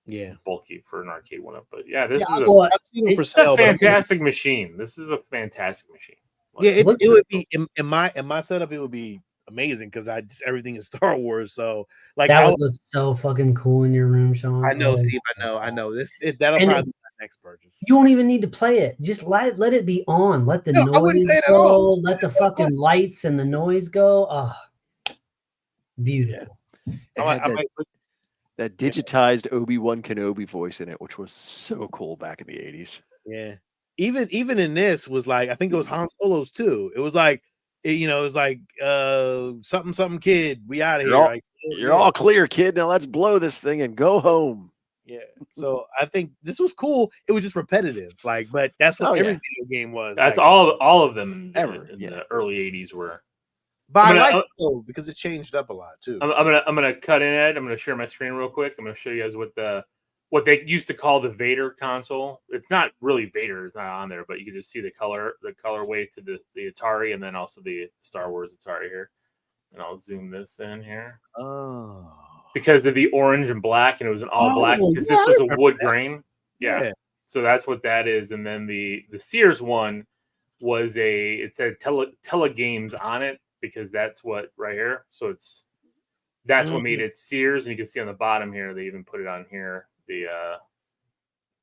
Yeah. Bulky for an arcade one up. But yeah, this Yeah, is I've seen them for it's a sale. But fantastic machine. This is a fantastic machine. yeah, it Looks would pretty be in my setup. It would be amazing because I just everything is Star Wars. So like that would look so fucking cool in your room, Sean. I know, Oh, Steve. I know. That'll And probably be my next purchase. you won't even need to play it. Just let it be on. Let the No, I wouldn't noise play it at go. all. Let the fucking lights and the noise go. Oh, beautiful. It had that digitized Obi-Wan Kenobi voice in it, which was so cool back in the 80s. Yeah. Even in this was like I think it was Han Solo's too. It was like it was like something kid. We out of here. You're all clear, kid. Now let's blow this thing and go home. Yeah. So I think this was cool. It was just repetitive. But that's what every video game was. That's like, all of them ever in the early 80s were. But I like it though because it changed up a lot too. I'm gonna cut in it. I'm gonna share my screen real quick. I'm gonna show you guys what they used to call the Vader console. It's not really Vader, it's not on there, but you can just see the colorway to the Atari and then also the Star Wars Atari here. And I'll zoom this in here. Oh. Because of the orange and black, and it was an all black because this was a wood grain. Yeah. So that's what that is. And then the Sears one was it said telegames on it because that's what right here. So that's what made it Sears, and you can see on the bottom here they even put it on here. The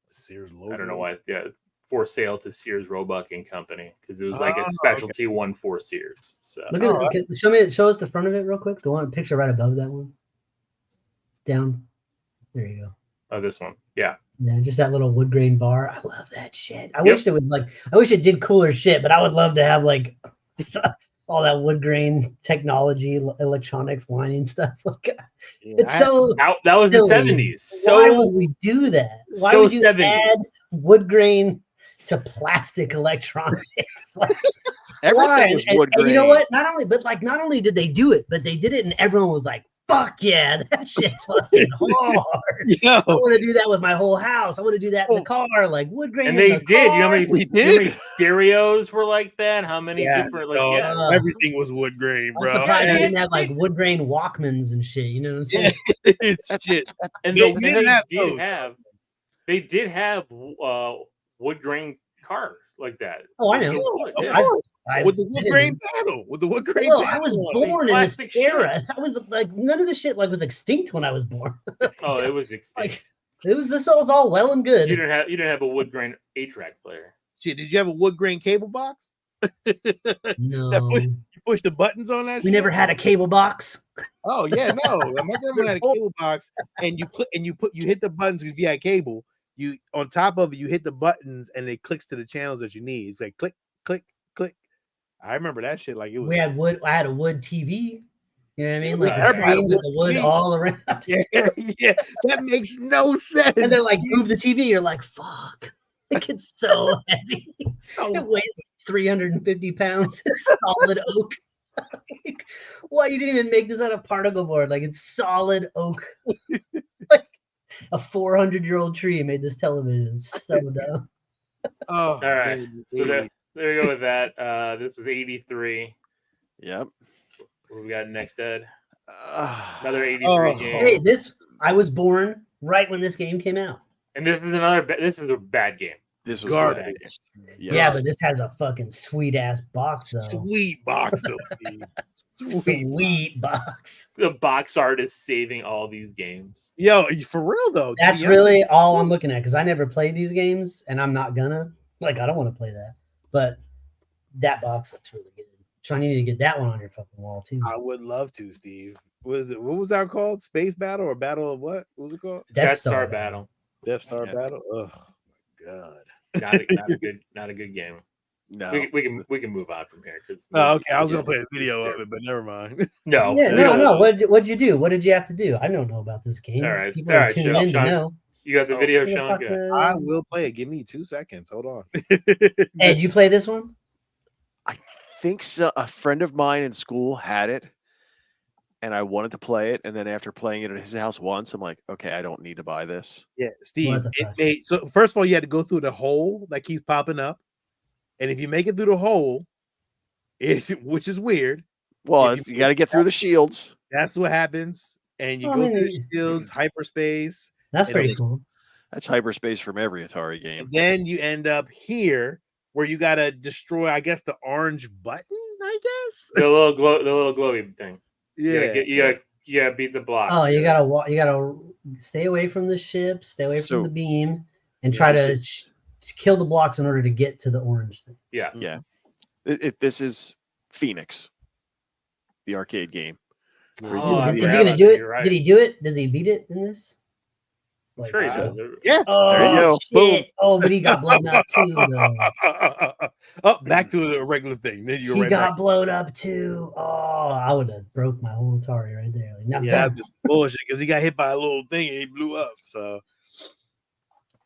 Sears logo. I don't know why. Yeah, for sale to Sears Roebuck and Company because it was like a specialty one for Sears. So Look at show us the front of it real quick. The one picture right above that one. Down. There you go. Oh, this one. Yeah. Yeah, just that little wood grain bar. I love that shit. I wish it was I wish it did cooler shit, but I would love to have all that wood grain technology, electronics, lining stuff. It's so that was the 70s. So why would we do that? Why would you 70s. add wood grain to plastic electronics? Everything was wood grain. And you know what? Not only did they do it, but they did it, and everyone was like, "Fuck yeah, that shit's fucking hard." I want to do that with my whole house. I want to do that in the car, like wood grain. And they did. You know how many stereos were like that? How many different? Everything was wood grain, bro. I'm surprised they didn't have wood grain Walkmans and shit. You know what I'm saying? It's shit. And they did have wood grain cars like that. Oh, I know. With the wood grain panel. I was born in this era. I was like, none of the shit was extinct when I was born. Oh, it was extinct. This was all well and good. You didn't have a wood grain 8-track player. Shit, did you have a wood grain cable box? No. You push the buttons on that. We never had a cable box. Oh yeah, no. My grandma had a cable box, and you hit the buttons because you had cable. You on top of it, you hit the buttons and it clicks to the channels that you need. It's like click, click, click. I remember that shit like it was. I had a wood TV. You know what I mean? Like the screen with the wood all around. Yeah, that makes no sense. And they're like, move the TV. You're like, fuck. Like it's so heavy. It weighs 350 pounds. Solid oak. Why you didn't even make this out of particle board? Like it's solid oak. A 400-year-old tree made this television. So dumb. Oh, all right. So there you go with that. This was 83. Yep. What we got next, Ed? Another 83 game. Hey, I was born right when this game came out. And this is a bad game. This was garbage. Yes. Yeah, but this has a fucking sweet ass box though. Sweet box though. Sweet box. The box art is saving all these games. Yo, for real though. That's really all I'm looking at because I never played these games and I'm not gonna. I don't want to play that. But that box looks really good. Sean, you need to get that one on your fucking wall too. I would love to, Steve. What was that called? Space Battle or Battle of what? What was it called? Death Star Battle. Death Star Battle. Oh my god. Not a good game. No, we can move on from here because. Oh, okay. I was gonna play a video of it, but never mind. No. Yeah, no. What'd you do? What did you have to do? I don't know about this game. All right, People are tuned in to know. You got the video, Sean? Good. I will play it. Give me 2 seconds. Hold on. Hey, did you play this one? I think so. A friend of mine in school had it, and I wanted to play it. And then after playing it at his house once, I'm like, okay, I don't need to buy this. Yeah, Steve. So first of all, you had to go through the hole that keeps popping up, and if you make it through the hole, which is weird. Well, If you got to get through the shields. That's what happens, and you Well, go I mean, through the shields, hyperspace. That's and pretty it- cool. That's hyperspace from every Atari game. And then you end up here where you gotta destroy, I guess, the orange button. I guess. The little glowy thing. Yeah. You gotta beat the block. Oh, you gotta walk. You gotta stay away from the ship, stay away from the beam, and try to kill the blocks in order to get to the orange thing. Yeah. Yeah. This is Phoenix, the arcade game. Oh, is he yeah, gonna do it? you're right. Did he do it? Does he beat it in this? I'm sure he does. Yeah. Oh, There you go. Boom. shit. Oh, but he got blown up too, though. Oh, back to the regular thing. Then you're He right got back. blown up too. Oh, I would have broke my whole Atari right there. Like, no, Yeah, that's bullshit because he got hit by a little thing and he blew up. So,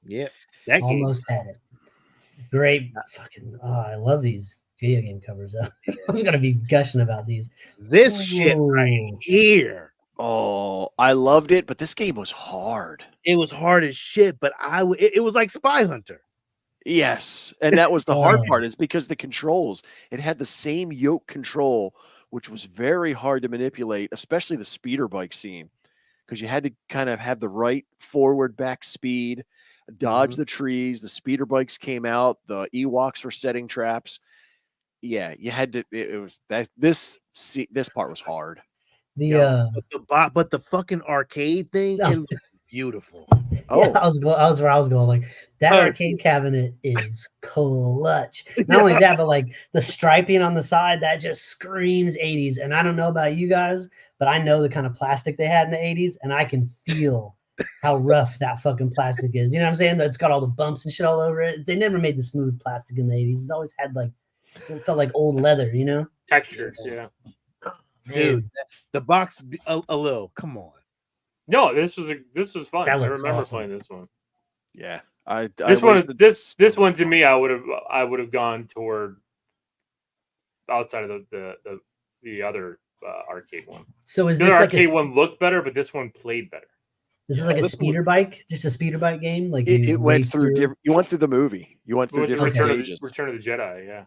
yeah, that game. almost had it. Great fucking. Oh, I love these video game covers. I'm gonna be gushing about these. This shit right Ooh. here. Oh, I loved it, but this game was hard. It was hard as shit, but it was like Spy Hunter. Yes, and that was the hard Oh. part, is because the controls, it had the same yoke control, which was very hard to manipulate, especially the speeder bike scene, because you had to kind of have the right forward back speed, dodge the trees. The speeder bikes came out, the Ewoks were setting traps. Yeah, you had to. It was that this part was hard. But the fucking arcade thing, Oh. it looks beautiful. Oh, Yeah, I was where I was going. Like that arcade cabinet is clutch. Not only that, but like the striping on the side that just screams 80s. And I don't know about you guys, but I know the kind of plastic they had in the 80s, and I can feel how rough that fucking plastic is. You know what I'm saying? It's got all the bumps and shit all over it. They never made the smooth plastic in the 80s. It's always had like it felt like old leather, you know? Texture. Yeah. Dude, the box a little. Come on. No, this was fun. That I looks remember awesome. playing this one. yeah. This one to me, I would have gone toward outside of the other arcade one. So is The this other like arcade one looked better, but this one played better. this is like a speeder bike? Just a speeder bike game? Like It you went race through. You went through the movie. You went through different stages. Return of the Jedi. Yeah.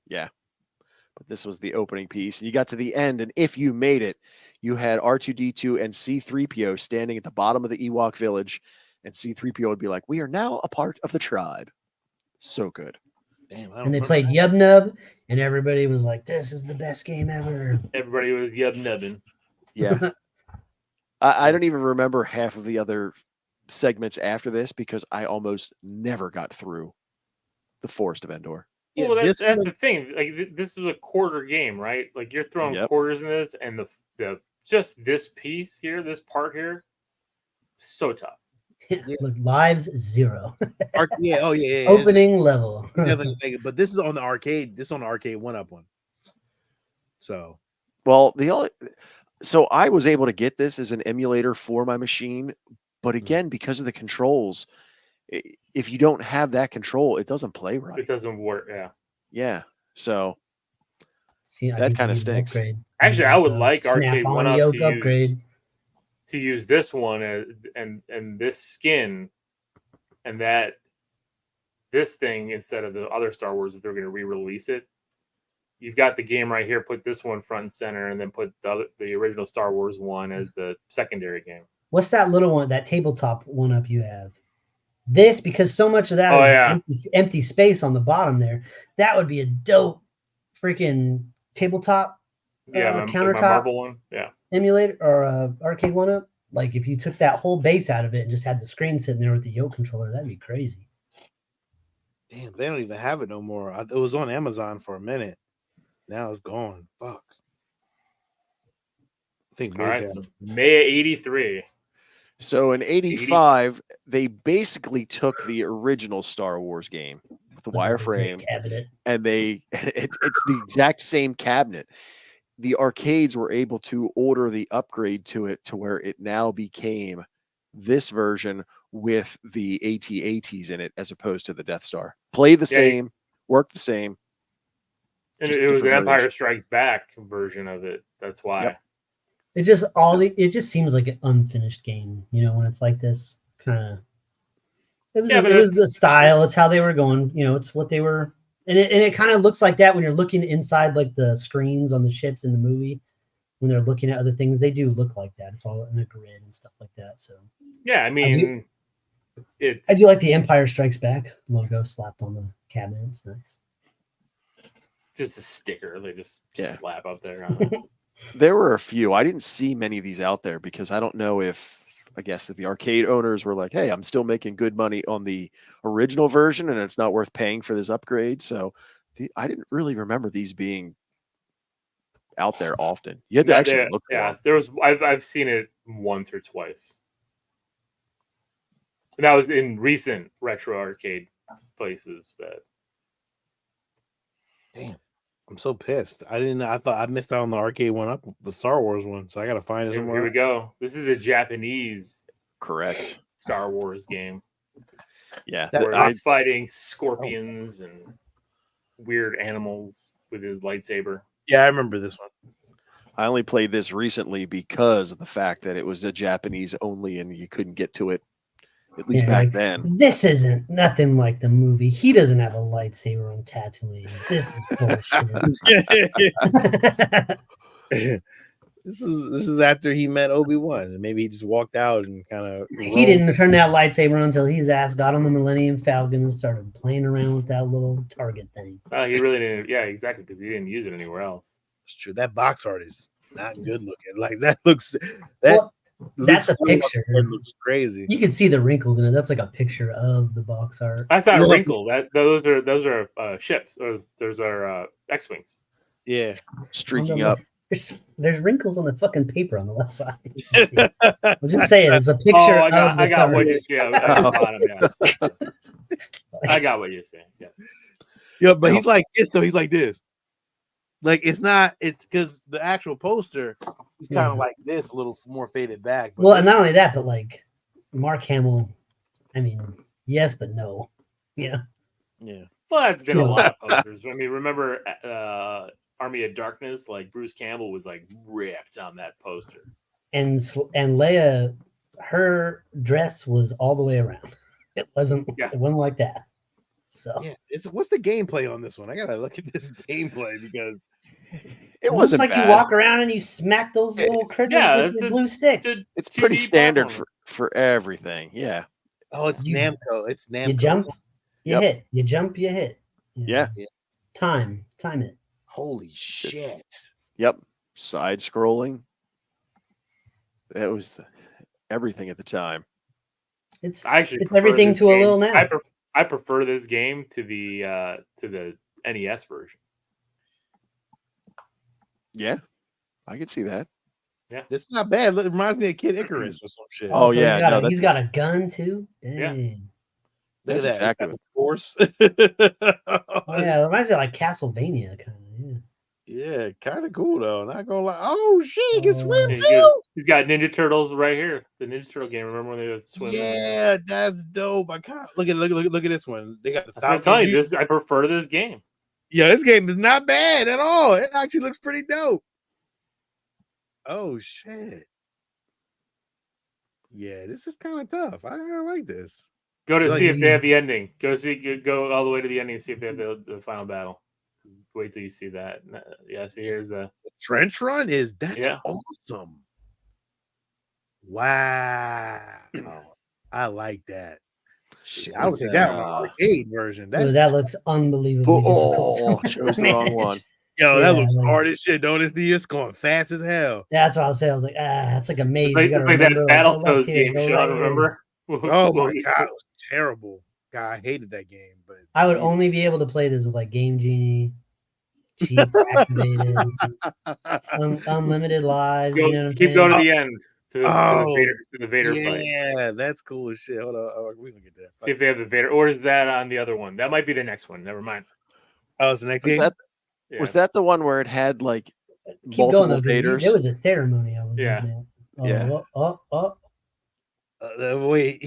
Yeah. But this was the opening piece. And you got to the end, and if you made it, you had R2-D2 and C-3PO standing at the bottom of the Ewok village, and C-3PO would be like, "We are now a part of the tribe." So good. Damn, And they played Yub Nub, and everybody was like, "This is the best game ever." Everybody was yub nubbing. Yeah. I don't even remember half of the other segments after this because I almost never got through the Forest of Endor. Yeah, Well, that's one- the thing. Like this is a quarter game, right? Like you're throwing Yep. quarters in this, and the just this piece here, this part here, so tough. Look, lives 0. yeah, oh yeah. Opening level. But this is on the arcade. This is on the arcade 1-up one. So Well, so I was able to get this as an emulator for my machine, but again, because of the controls, if you don't have that control, it doesn't play right. It doesn't work. Yeah. Yeah. So See, I that think kind you of need an stinks. upgrade. Actually, I would like Arcade Snap-on 1-Up yoke to upgrade. use this one and this skin and this thing instead of the other Star Wars if they're going to re-release it. You've got the game right here. Put this one front and center, and then put the original Star Wars one as the secondary game. What's that little one, that tabletop 1-up you have? This, because so much of that is empty space on the bottom there. That would be a dope freaking tabletop My countertop Marvel one. Yeah. emulator or arcade 1-up. Like if you took that whole base out of it and just had the screen sitting there with the yoke controller, that'd be crazy. damn, they don't even have it no more. It was on Amazon for a minute. Now it's gone. Fuck. I think All right. So May of '83. So in 85, they basically took the original Star Wars game with the wireframe cabinet, and it's the exact same cabinet. The arcades were able to order the upgrade to it to where it now became this version with the AT-ATs in it as opposed to the Death Star. Played the same, worked the same. And Just it was an different Empire version. Strikes Back version of it. That's why. Yep. it just seems like an unfinished game, you know, when it's like this kind of. It was the style. It's how they were going. You know, it's what they were And it kind of looks like that when you're looking inside like the screens on the ships in the movie. When they're looking at other things, they do look like that. It's all in a grid and stuff like that. So yeah, I mean, I do like the Empire Strikes Back logo slapped on the cabinet. It's nice. Just a sticker they just slap up there. There were a few. I didn't see many of these out there because I don't know if the arcade owners were like, hey, I'm still making good money on the original version and it's not worth paying for this upgrade. So I didn't really remember these being out there often. You had to actually look for them. There was I've seen it once or twice. And that was in recent retro arcade places that. Damn. I'm so pissed. I thought I missed out on the arcade one up, the Star Wars one. So I gotta find it somewhere. Here we go. This is the Japanese correct Star Wars game. Yeah. Where he's fighting scorpions and weird animals with his lightsaber. Yeah, I remember this one. I only played this recently because of the fact that it was a Japanese only and you couldn't get to it, at least back then. This isn't nothing like the movie. He doesn't have a lightsaber on Tatooine. This is bullshit. This is after he met Obi-Wan, and maybe he just walked out and kind of. He didn't turn that lightsaber on until his ass got on the Millennium Falcon and started playing around with that little target thing. He really didn't. Yeah, exactly, because he didn't use it anywhere else. It's true. That box art is not good looking. Like that looks. That's a picture. It looks crazy. You can see the wrinkles in it. That's like a picture of the box art. That's not a wrinkle. Those are ships. Those are X-wings. Yeah, streaking up. There's wrinkles on the fucking paper on the left side. I'm just saying, it's a picture. I got what you're saying. I got what you're saying. Yes. Yeah, but he's like this, so he's like this. Like it's not. It's because the actual poster is kind of like this, a little more faded back. Well, and not only that, but like Mark Hamill. I mean, yes, but no. Yeah. Yeah. Well, that's been a lot of posters. I mean, remember Army of Darkness? Like Bruce Campbell was like ripped on that poster. And Leia, her dress was all the way around. It wasn't. Yeah. It wasn't like that. So yeah, what's the gameplay on this one? I gotta look at this gameplay because it wasn't like bad. You walk around and you smack those little critters with your blue stick. It's pretty standard for everything. Yeah. Oh, it's Namco. It's Namco. You jump, you hit. You jump, you hit. Yeah. Time it. Holy shit. Yep. Side scrolling. That was everything at the time. It's everything to a little now. I prefer this game to the NES version. Yeah, I can see that. Yeah, this is not bad. It reminds me of Kid Icarus or some shit. Oh, so yeah, he's got a gun too. Dang. Yeah, that's exactly what force. Oh yeah, it reminds me of like Castlevania kind of. Yeah, kind of cool though. Not gonna lie. Oh shit, he can swim too. He's got Ninja Turtles right here. The Ninja Turtle game. Remember when they would swim? Yeah, that's dope. I can't look at this one. They got the. I'm telling you, I prefer this game. Yeah, this game is not bad at all. It actually looks pretty dope. Oh shit. Yeah, this is kind of tough. I like this. Go to see if they have the ending. Go all the way to the ending and see if they have the final battle. Wait till you see that. Yeah, see here's the trench run that's awesome. Wow. I like that. Shit, I would take that arcade version. That looks unbelievable. Oh, chose the wrong one. Yo, that looks hard as shit, don't it? It's going fast as hell. That's what I was saying. I was like, that's like a maze. It's like that Battletoads game, Sean, remember? Oh my god, it was terrible. God, I hated that game. But I would only be able to play this with like Game Genie, cheats activated, unlimited lives. You know what I'm keep saying? going to the end. To the Vader fight. Yeah, that's cool as shit. Hold on. We can get there. See if they have the Vader. Or is that on the other one? That might be the next one. Never mind. Oh, it's the next game? Was that the one where it had like multiple going, Vaders? There was a ceremony I was wait,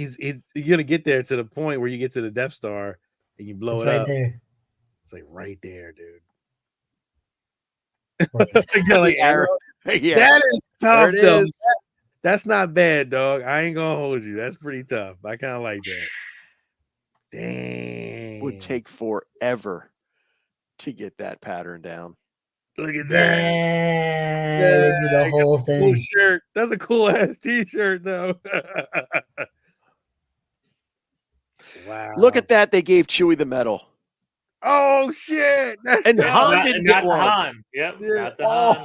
you're going to get there to the point where you get to the Death Star and you blow it up. Right there. It's like right there, dude. Like arrow. Yeah. That is tough, though. That's not bad, dog. I ain't gonna hold you. That's pretty tough. I kind of like that. Dang. Would take forever to get that pattern down. Look at that. Yeah, they did the whole Cool thing. shirt. That's a cool ass t-shirt though. Wow. Look at that. They gave Chewie the medal. Oh shit. That's And dope. Han didn't get one. Han. Yep, Yeah. not the Han.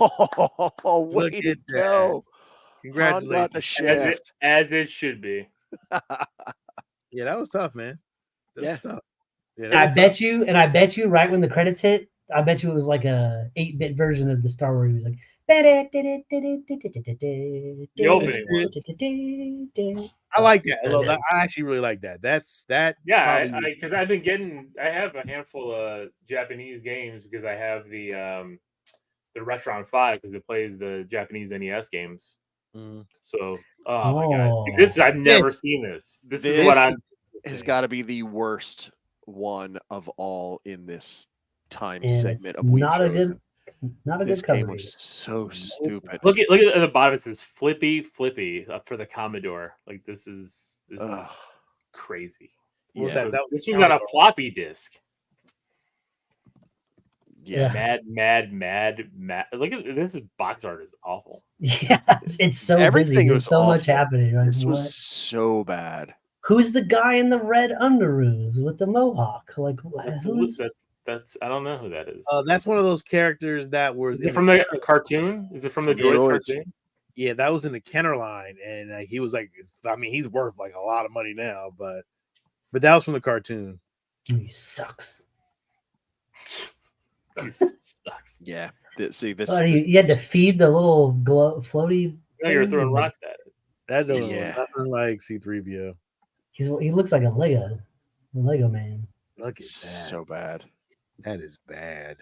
Oh, Look way to at that. go. Han got Congratulations. the shaft. As it should be. Yeah, that was tough, man. That was tough. Yeah, And I bet you, right when the credits hit, I bet you it was like a 8-bit version of the Star Wars. He was like, The opening was. I like that. I actually really like that. That Yeah, probably- because I have a handful of Japanese games because I have the Retron 5 because it plays the Japanese NES games. Mhm. So, oh my god, See, I've never seen this. This is what I'm. Has got to be the worst one of all in this time and segment it's of We've not a Chosen. good, not a This good game cover. was so stupid. Look at the bottom. It says Flippy up for the Commodore. Like this is crazy. What was Yeah. that? This was on a floppy disk. Yeah. Mad. Look at this. Box art is awful. Yeah, it's so Everything busy. There's was so much awful. happening. Like, This what? was so bad. Who's the guy in the red underoos with the mohawk? Like, who's? That's I don't know who that is. That's one of those characters that was Is it from the cartoon? Is it from the From Droids Droids. cartoon? Yeah, that was in the Kenner line, and he was like, I mean, he's worth like a lot of money now, but that was from the cartoon. He sucks. He sucks. Yeah. See this. Oh, you had to feed the little floaty. No, you're thing? throwing rocks at it. That don't Yeah. look nothing like C-3PO. He looks like a Lego man. Look at that. So bad. That is bad.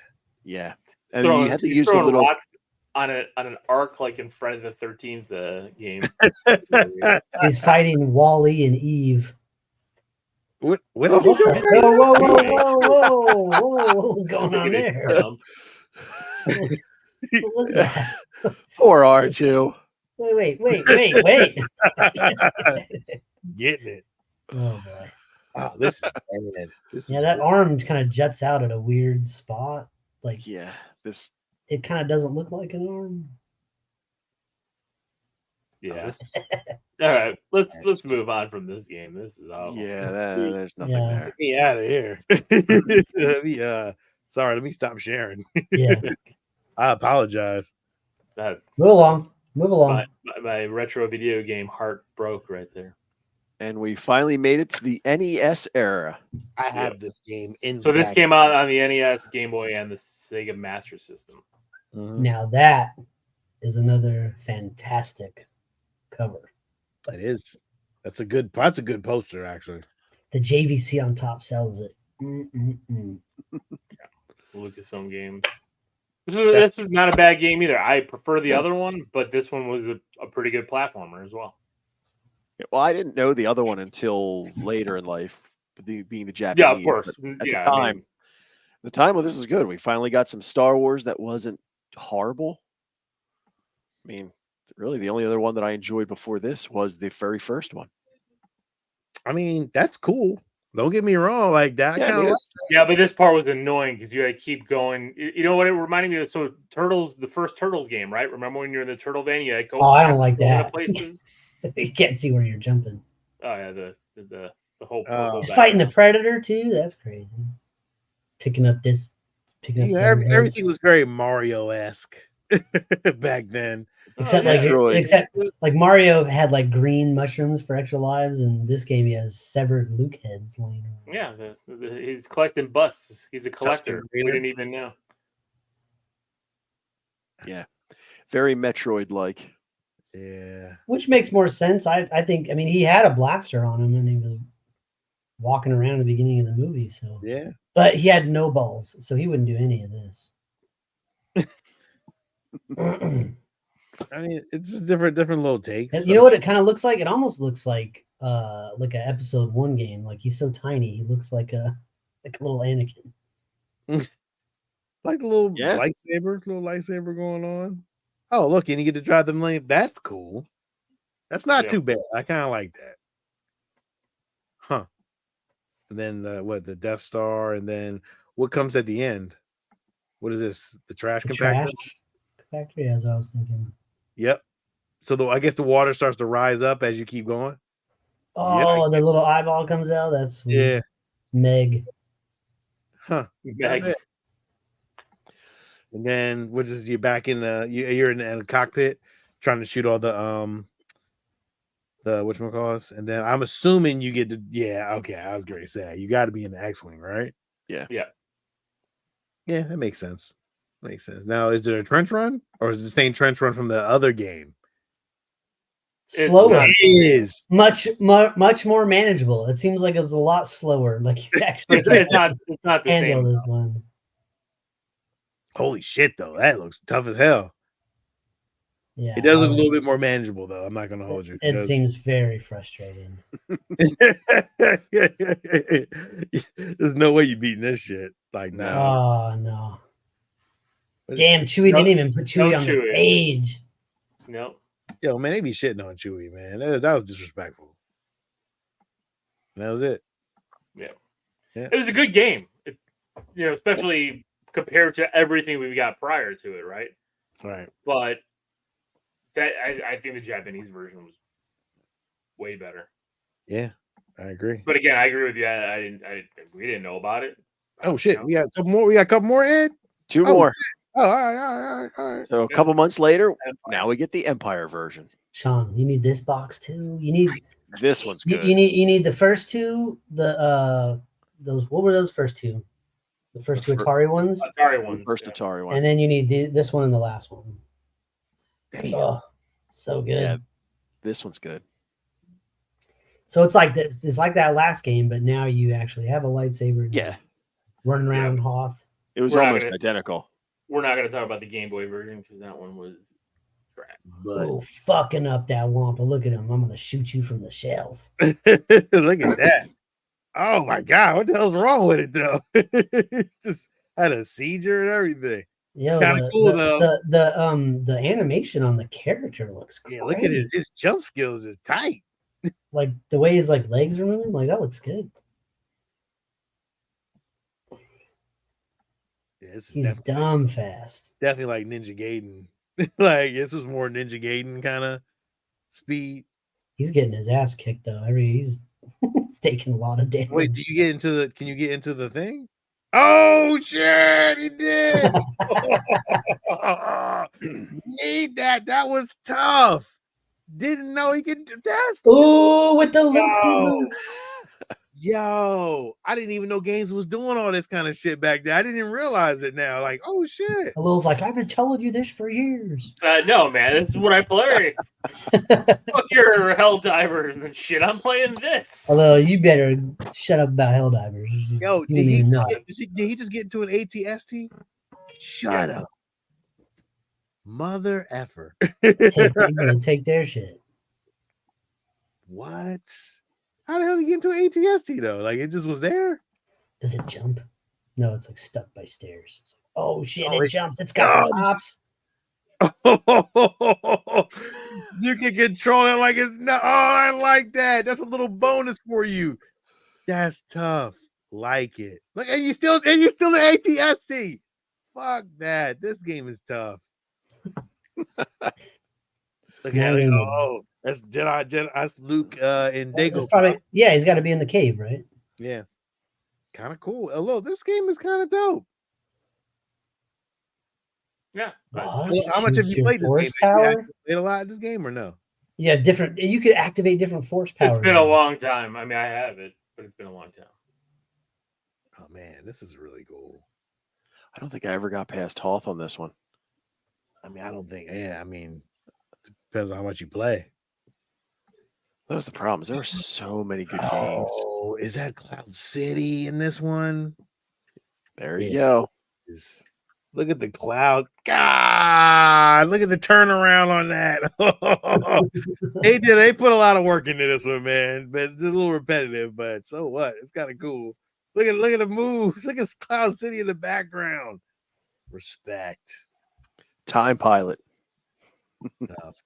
Yeah. And you had to He's use the throwing little. rocks on an arc like in Friday the 13th game. He's fighting Wall-E and Eve. What is he doing? Whoa! What's going on there? Jump. What was that? Poor R2. Wait! Getting it. Oh boy! Wow, this is bad. Yeah, that arm kind of juts out at a weird spot. Like, Yeah. This. it kind of doesn't look like an arm. Yeah. All right, let's move on from this game. This is awful. Yeah. There's nothing Yeah. there. Get me out of here. Sorry, let me stop sharing. Yeah. I apologize. That Move along. my retro video game heart broke right there. And we finally made it to the NES era. I have this game in. So this came out on the NES, Game Boy, and the Sega Master System. Mhm. Now that is another fantastic cover. That is. That's a good poster, actually. The JVC on top sells it. Mm-mm-mm. Lucasfilm Games. This is not a bad game either. I prefer the other one, but this one was a pretty good platformer as well. Well, I didn't know the other one until later in life, being the Japanese. Yeah, of course. But at Yeah, the time, well, this is good. We finally got some Star Wars that wasn't horrible. I mean, really, the only other one that I enjoyed before this was the very first one. I mean, that's cool. Don't get me wrong. Like that. Yeah, Kind of. Yeah, but this part was annoying because you had to keep going. You know what it reminded me of? So Turtles, the first Turtles game, right? Remember when you're in the turtle van? You had to go. Oh, I don't like go to that. places? You can't see where you're jumping. Oh yeah, the whole. He's fighting the Predator too. That's crazy. Picking up Everything was very Mario-esque back then. Except like Mario had like green mushrooms for extra lives, and this game he has severed Luke heads laying around. Yeah, he's collecting busts. He's a collector. We didn't even know. Yeah, very Metroid-like. Yeah, which makes more sense. I think. I mean, he had a blaster on him, and he was walking around at the beginning of the movie. So yeah, but he had no balls, so he wouldn't do any of this. I mean, it's just different little takes. You know what it kind of looks like? It almost looks like an episode 1 game. Like he's so tiny, he looks like a little Anakin. Like a little lightsaber going on. Oh, look, and you get to drive them lane. That's cool. That's not too bad. I kind of like that. Huh. And then the Death Star, and then what comes at the end? what is this? The trash The compactor? trash factory, that's what I was thinking. Yep. So I guess the water starts to rise up as you keep going. Oh, the little eyeball comes out. That's sweet. Yeah. Meg. Huh. Meg. And then what is you're back in you're in the cockpit trying to shoot all the whatchamacalls, and then I'm assuming you get to okay, I was going to say you got to be in the X-Wing, right? Yeah. Yeah, that makes sense. Now, is it a trench run or is it the same trench run from the other game? Slower. It is much more manageable. It seems like it's a lot slower. Like you actually it's not the handle same. this one. Holy shit, though, that looks tough as hell. Yeah, it does look a little bit more manageable, though. I'm not going to hold you. It seems very frustrating. There's no way you're beating this shit. Like, no. Oh no! Damn, Chewie didn't even put Chewie on the stage. No. Yo, man, they be shitting on Chewie, man. That was disrespectful. And that was it. Yeah. It was a good game. Especially compared to everything we got prior to it, right? Right. But that I think the Japanese version was way better. Yeah, I agree. But again, I agree with you. We didn't know about it. Oh shit, we got a couple more. We got a couple more, Ed. 2 more. Oh, all right. So a couple months later, now we get the Empire version. Sean, you need this box too. You need this one's good. You need the first two. Those what were those first two? The first two Atari ones. First Atari one. And then you need this one and the last one. Damn. Oh, so good. Yeah, this one's good. So it's like this. It's like that last game, but now you actually have a lightsaber. Yeah. Running around Hoth. It was almost identical. We're not going to talk about the Game Boy version because that one was trash. Oh, fucking up that Wampa. Look at him. I'm going to shoot you from the shelf. Look at that. Oh my God. What the hell's wrong with it though? It's just had a seizure and everything. Yeah, kind of cool though. The animation on the character looks great. Yeah, look at his jump skills is tight. Like the way his legs are moving, like that looks good. Yeah, he's dumb fast. Definitely like Ninja Gaiden. Like this was more Ninja Gaiden kind of speed. He's getting his ass kicked though. He's taking a lot of damage. Wait, can you get into the thing? Oh shit, he did. Need that. That was tough. Didn't know he could do that. Oh, with the loop. Yo, I didn't even know Games was doing all this kind of shit back then. I didn't even realize it now. Like, oh shit. Lil's like, I've been telling you this for years. No, man, this is what I play. Fuck your hell divers and shit. I'm playing this. Although you better shut up about Helldivers. Yo, did he just get into an ATST? Shut up. Mother effer. Take their shit. What? How the hell did he get into an ATST though? Like it just was there? Does it jump? No, it's like stuck by stairs. Like, oh shit, it jumps. It's got hops. You can control it like it's no. Oh, I like that. That's a little bonus for you. That's tough. Like it. Look, and you still an ATST. Fuck that. This game is tough. Look at it. Oh, that's Jedi. That's Luke and Dago. Probably he's got to be in the cave, right? Yeah. Kind of cool. Oh, look, this game is kind of dope. Yeah. How much have you played this game? Have you played a lot of this game or no? Yeah, different. You could activate different force power. It's been a long time. I mean, I have it, but it's been a long time. Oh man, this is really cool. I don't think I ever got past Hoth on this one. I mean, I don't think. Yeah, I mean, it depends on how much you play. That was the problem. There were so many good games. Oh, is that Cloud City in this one? There you go. Look at the cloud. God, look at the turnaround on that. They put a lot of work into this one, man. But it's a little repetitive, but so what? It's kind of cool. Look at the moves. Look at Cloud City in the background. Respect. Time Pilot. Tough.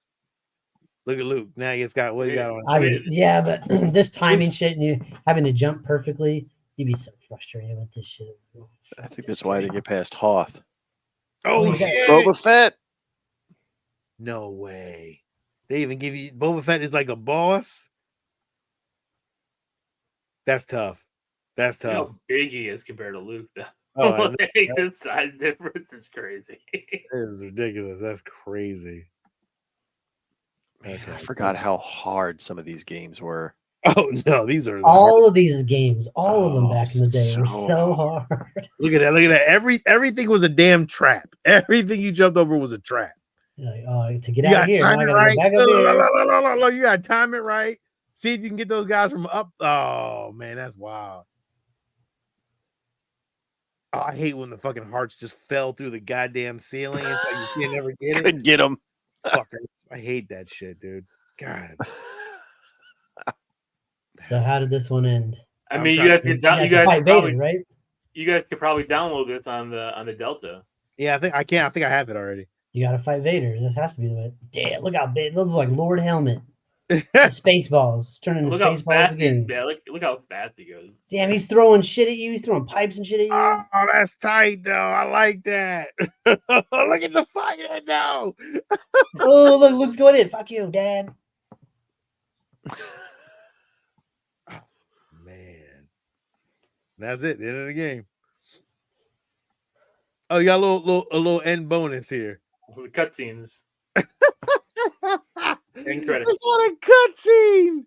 Look at Luke. Now he's got what he got on. But this timing shit and you having to jump perfectly, you'd be so frustrated with this shit. I think that's why I didn't get past Hoth. Oh, shit. shit! Boba Fett. No way. They even give you Boba Fett is like a boss. That's tough. That's You know tough. how big he is compared to Luke, though. Oh, I know. Like, the size difference is crazy. It is ridiculous. That's crazy. Man, Okay. I forgot how hard some of these games were. Oh no, these are All of these games, all of them Oh, back in the day were so so hard. Look at that. Look at that. Everything was a damn trap. Everything you jumped over was a trap. You're like, oh, to get You out of got to here, now time I it gotta right. go back up here. Look, you got to time it right. See if you can get those guys from up. Oh man, that's wild. Oh, I hate when the fucking hearts just fell through the goddamn ceiling. It's like you can't never get it. Couldn't get them. Fuckers. I hate that shit, dude. God. So how did this one end? I I'm mean, you trying guys to- could You had you to guys fight could probably, Vader, right? you guys could probably download this on the Delta. Yeah, I think I can. I think I have it already. You got to fight Vader. That has to be the way. Damn, look how big. Those are like Lord Helmet. Space balls. Turning into Look how space balls fast he, again. yeah, look how fast he goes. Damn, he's throwing shit at you. He's throwing pipes and shit at you. Oh, that's tight, though. I like that. Look at the fire now. Oh, look, Luke's going in. Fuck you, Dad. Man, that's it. The end of the game. Oh, you got a little end bonus here. The cutscenes. End I credits. got a cutscene.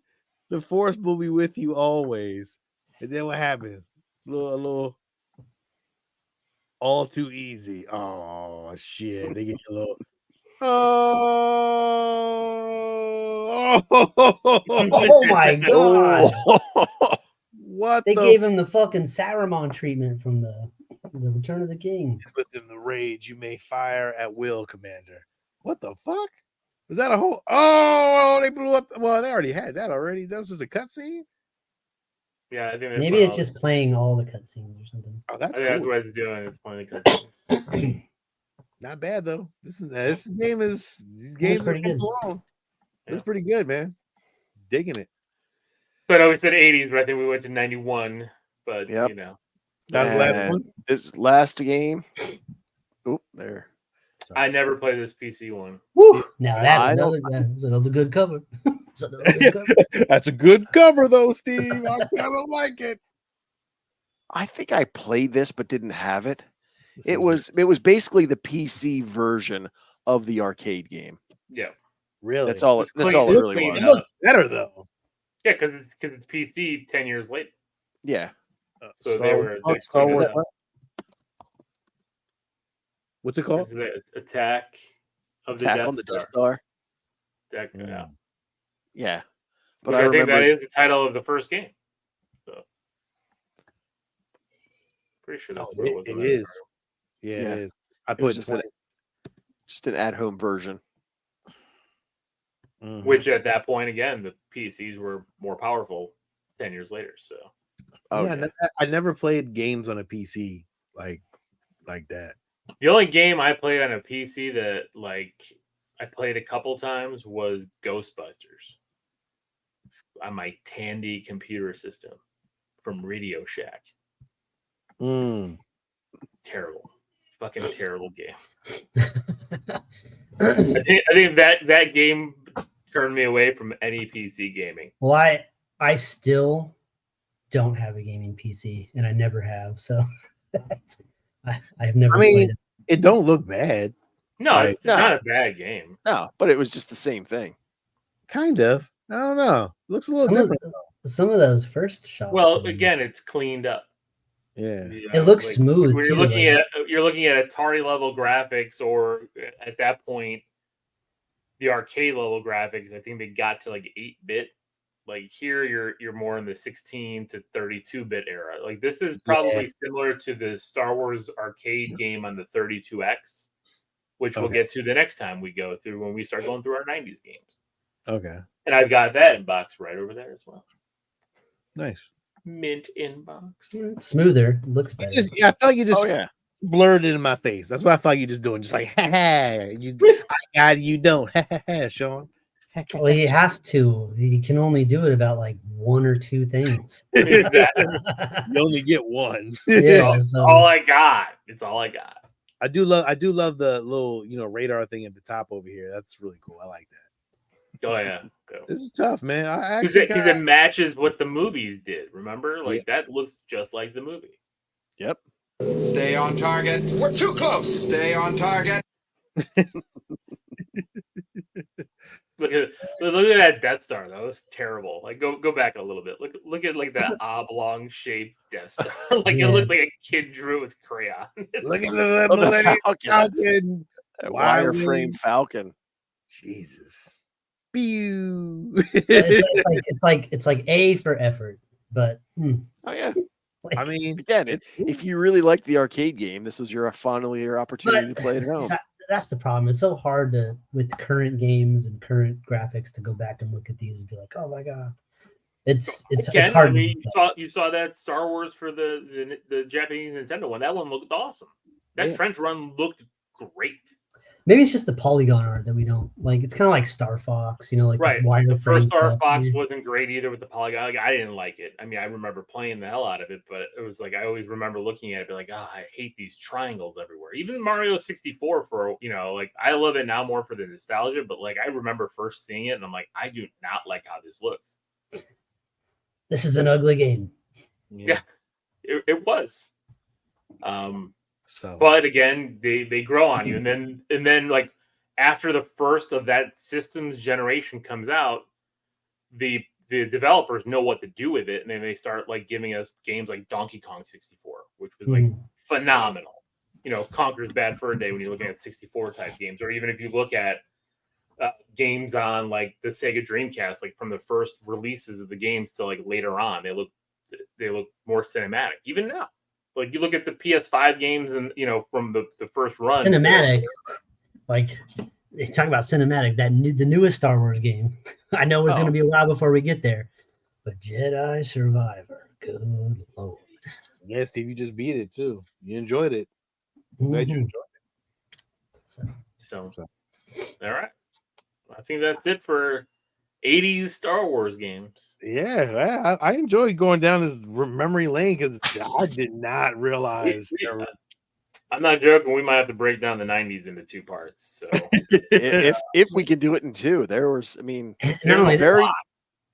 The force will be with you always. And then what happens? A little all too easy. Oh shit! They get a little. Oh, Oh my god. what They the gave him the fucking Saruman treatment from the Return of the King. is within the rage? You may fire at will, Commander. What the fuck? Was that a whole? Oh, they blew up. Well, they already had that already. That was just a cutscene. Yeah, I think they Maybe put it's all- just playing all the cutscenes or something. Oh, I that's think that's cool. what it's doing. It's playing the cutscene. Not bad though. This game is pretty good. along. It's Yeah. pretty good, man. Digging it. So I know we said 80s, but I think we went to 91. But Yep. you know, That was the last And one. This last game. Oh, there. I never played this PC one. Woo! Now I that's don't- that's another good cover. That's another good cover. That's a good cover though, Steve. I kind of like it. I think I played this but didn't have it. It was basically the PC version of the arcade game. Yeah, really. That's all. It's That's clean- all it it's really clean It was. up. looks better though. yeah, because it's PC 10 years later. Yeah. So they were they Star cleaned Wars. it up. what? What's it called? This is the Attack of the Attack Death on the Star. Death Star. Attack, Mm. yeah. Yeah. But Which I I think remember. that is the title of the first game. So pretty sure that's Oh, what it was. it in that is. Yeah, Yeah. it is. I It was put just an at-home version. Mhm. Which at that point, again, the PCs were more powerful 10 years later. So Oh, yeah, yeah. I never played games on a PC like that. the only game I played on a PC that I played a couple times was Ghostbusters on my Tandy computer system from Radio Shack. Mm. Terrible, fucking terrible game. I think that game turned me away from any PC gaming. Well, I still don't have a gaming PC, and I never have. So I've never I mean, played it. it don't look bad. No, Right. it's not a bad game. No, but it was just the same thing. Kind of. I don't know. Looks a little different. Some of those first shots. Well, were- again, it's cleaned up. Yeah. You it looks like, smooth. when you're too, looking like- at Atari level graphics, or at that point the arcade level graphics, I think they got to like 8-bit. Like here you're more in the 16 to 32-bit era. Like this is probably similar to the Star Wars arcade game on the 32X, which we'll Okay. get to the next time we go through when we start going through our 90s games. Okay. And I've got that in box right over there as well. Nice. Mint inbox. It's smoother. Looks better. I felt like you just Oh yeah. blurred it in my face. That's what I thought you just doing. Just like, ha ha. You, I got it, you don't. Ha ha ha, Sean. Well, he has to. He can only do it about like one or two things. Exactly. You only get one. Yeah, all, so- all I got. It's all I got. I do love the little radar thing at the top over here. That's really cool. I like that. Oh yeah, This is tough, man. I because it matches what the movies did. Remember, like that looks just like the movie. Yep. Stay on target. We're too close. Stay on target. Look at that Death Star though. It's terrible. Like go back a little bit. Look at like that oblong shaped Death Star. Like it looked like a kid drew it with crayon. Look at the Falcon. Wireframe Falcon. Jesus. Pew. it's like A for effort, but oh yeah. Like, I mean, again, if you really liked the arcade game, this was your opportunity to play it at home. That's the problem. It's so hard to, with current games and current graphics, to go back and look at these and be like, oh my god, it's hard. I mean, you saw that Star Wars for the Japanese Nintendo one. That one looked awesome. That trench run looked great. Maybe it's just the polygon art that we don't like. It's kind of like Star Fox, like The first Star Fox wasn't great either with the polygon. Like, I didn't like it. I mean, I remember playing the hell out of it, but it was like I always remember looking at it, be like, I hate these triangles everywhere. Even Mario 64 for like I love it now more for the nostalgia, but like I remember first seeing it and I'm like, I do not like how this looks. This is an ugly game. Yeah, it was. But again, they grow on you, and then like after the first of that systems generation comes out, the developers know what to do with it, and then they start like giving us games like Donkey Kong 64, which was like phenomenal. Conker's Bad Fur Day when you're looking at 64 type games, or even if you look at games on like the Sega Dreamcast, like from the first releases of the games to like later on, they look more cinematic. Even now. Like you look at the PS5 games and from the first run. Cinematic, like you talk about cinematic, the newest Star Wars game. I know it's going to be a while before we get there, but Jedi Survivor, good lord. Yeah, Steve, you just beat it too. You enjoyed it. Glad you enjoyed it. So, all right. I think that's it for 80's Star Wars games. Yeah, I enjoyed going down this memory lane because I did not realize. I'm not joking. We might have to break down the 90s into two parts. So if we can do it in two, there was. I mean, the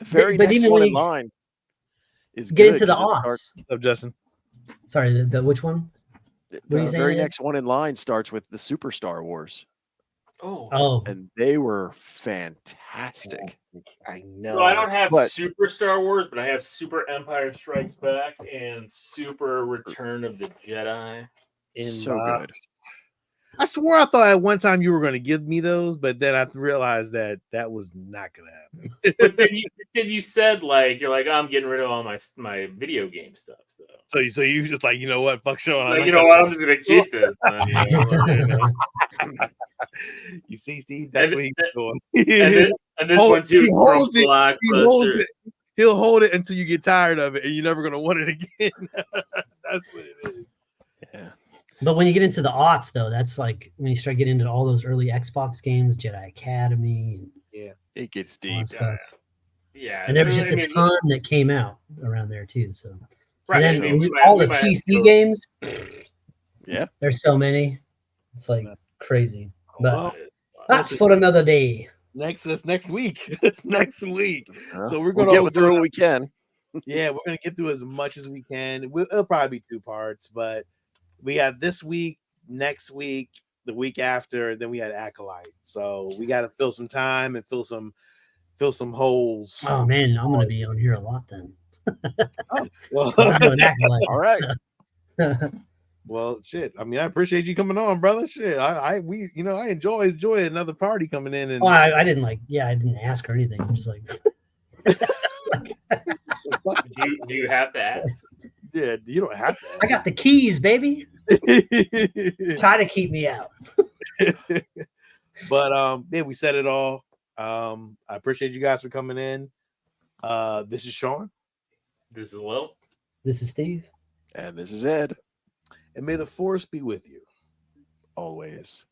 very next one in line is get good into the aughts. Of Justin. Sorry, the which one? The very next one in line starts with the Super Star Wars. Oh, and they were fantastic. I know. So I don't have Super Star Wars, but I have Super Empire Strikes Back and Super Return of the Jedi. So good. I swore I thought at one time you were going to give me those, but then I realized that was not going to happen. But then you said you're like, I'm getting rid of all my video game stuff. So you just like, you know what, fuck Sean. So you know what, I'm just going to keep this. You see, Steve, that's what he's doing. And this one too. He'll hold it until you get tired of it, and you're never going to want it again. That's what it is. Yeah. But when you get into the aughts, though, that's like when you start getting into all those early Xbox games, Jedi Academy. Yeah, it gets deep. Yeah, and there was just a ton that came out around there too. So, right. And then all the PC games. Yeah, there's so many. It's like crazy. But that's for another day. That's next week. It's next week. So we're gonna get through what we can. Yeah, we're gonna get through as much as we can. It'll probably be 2 parts, but we have this week, next week, the week after, and then we had Acolyte. So we got to fill some time and fill some holes. Oh man, I'm gonna be on here a lot then. Well, Acolyte, all right. So. Well, shit. I mean, I appreciate you coming on, brother. Shit, I enjoy another party coming in. And I didn't I didn't ask or anything. I'm just like, do you have to ask? Yeah, you don't have to ask. I got the keys, baby. Try to keep me out. But yeah, we said it all. I appreciate you guys for coming in. This is Sean. This is Lil. This is Steve. And this is Ed. And may the force be with you always.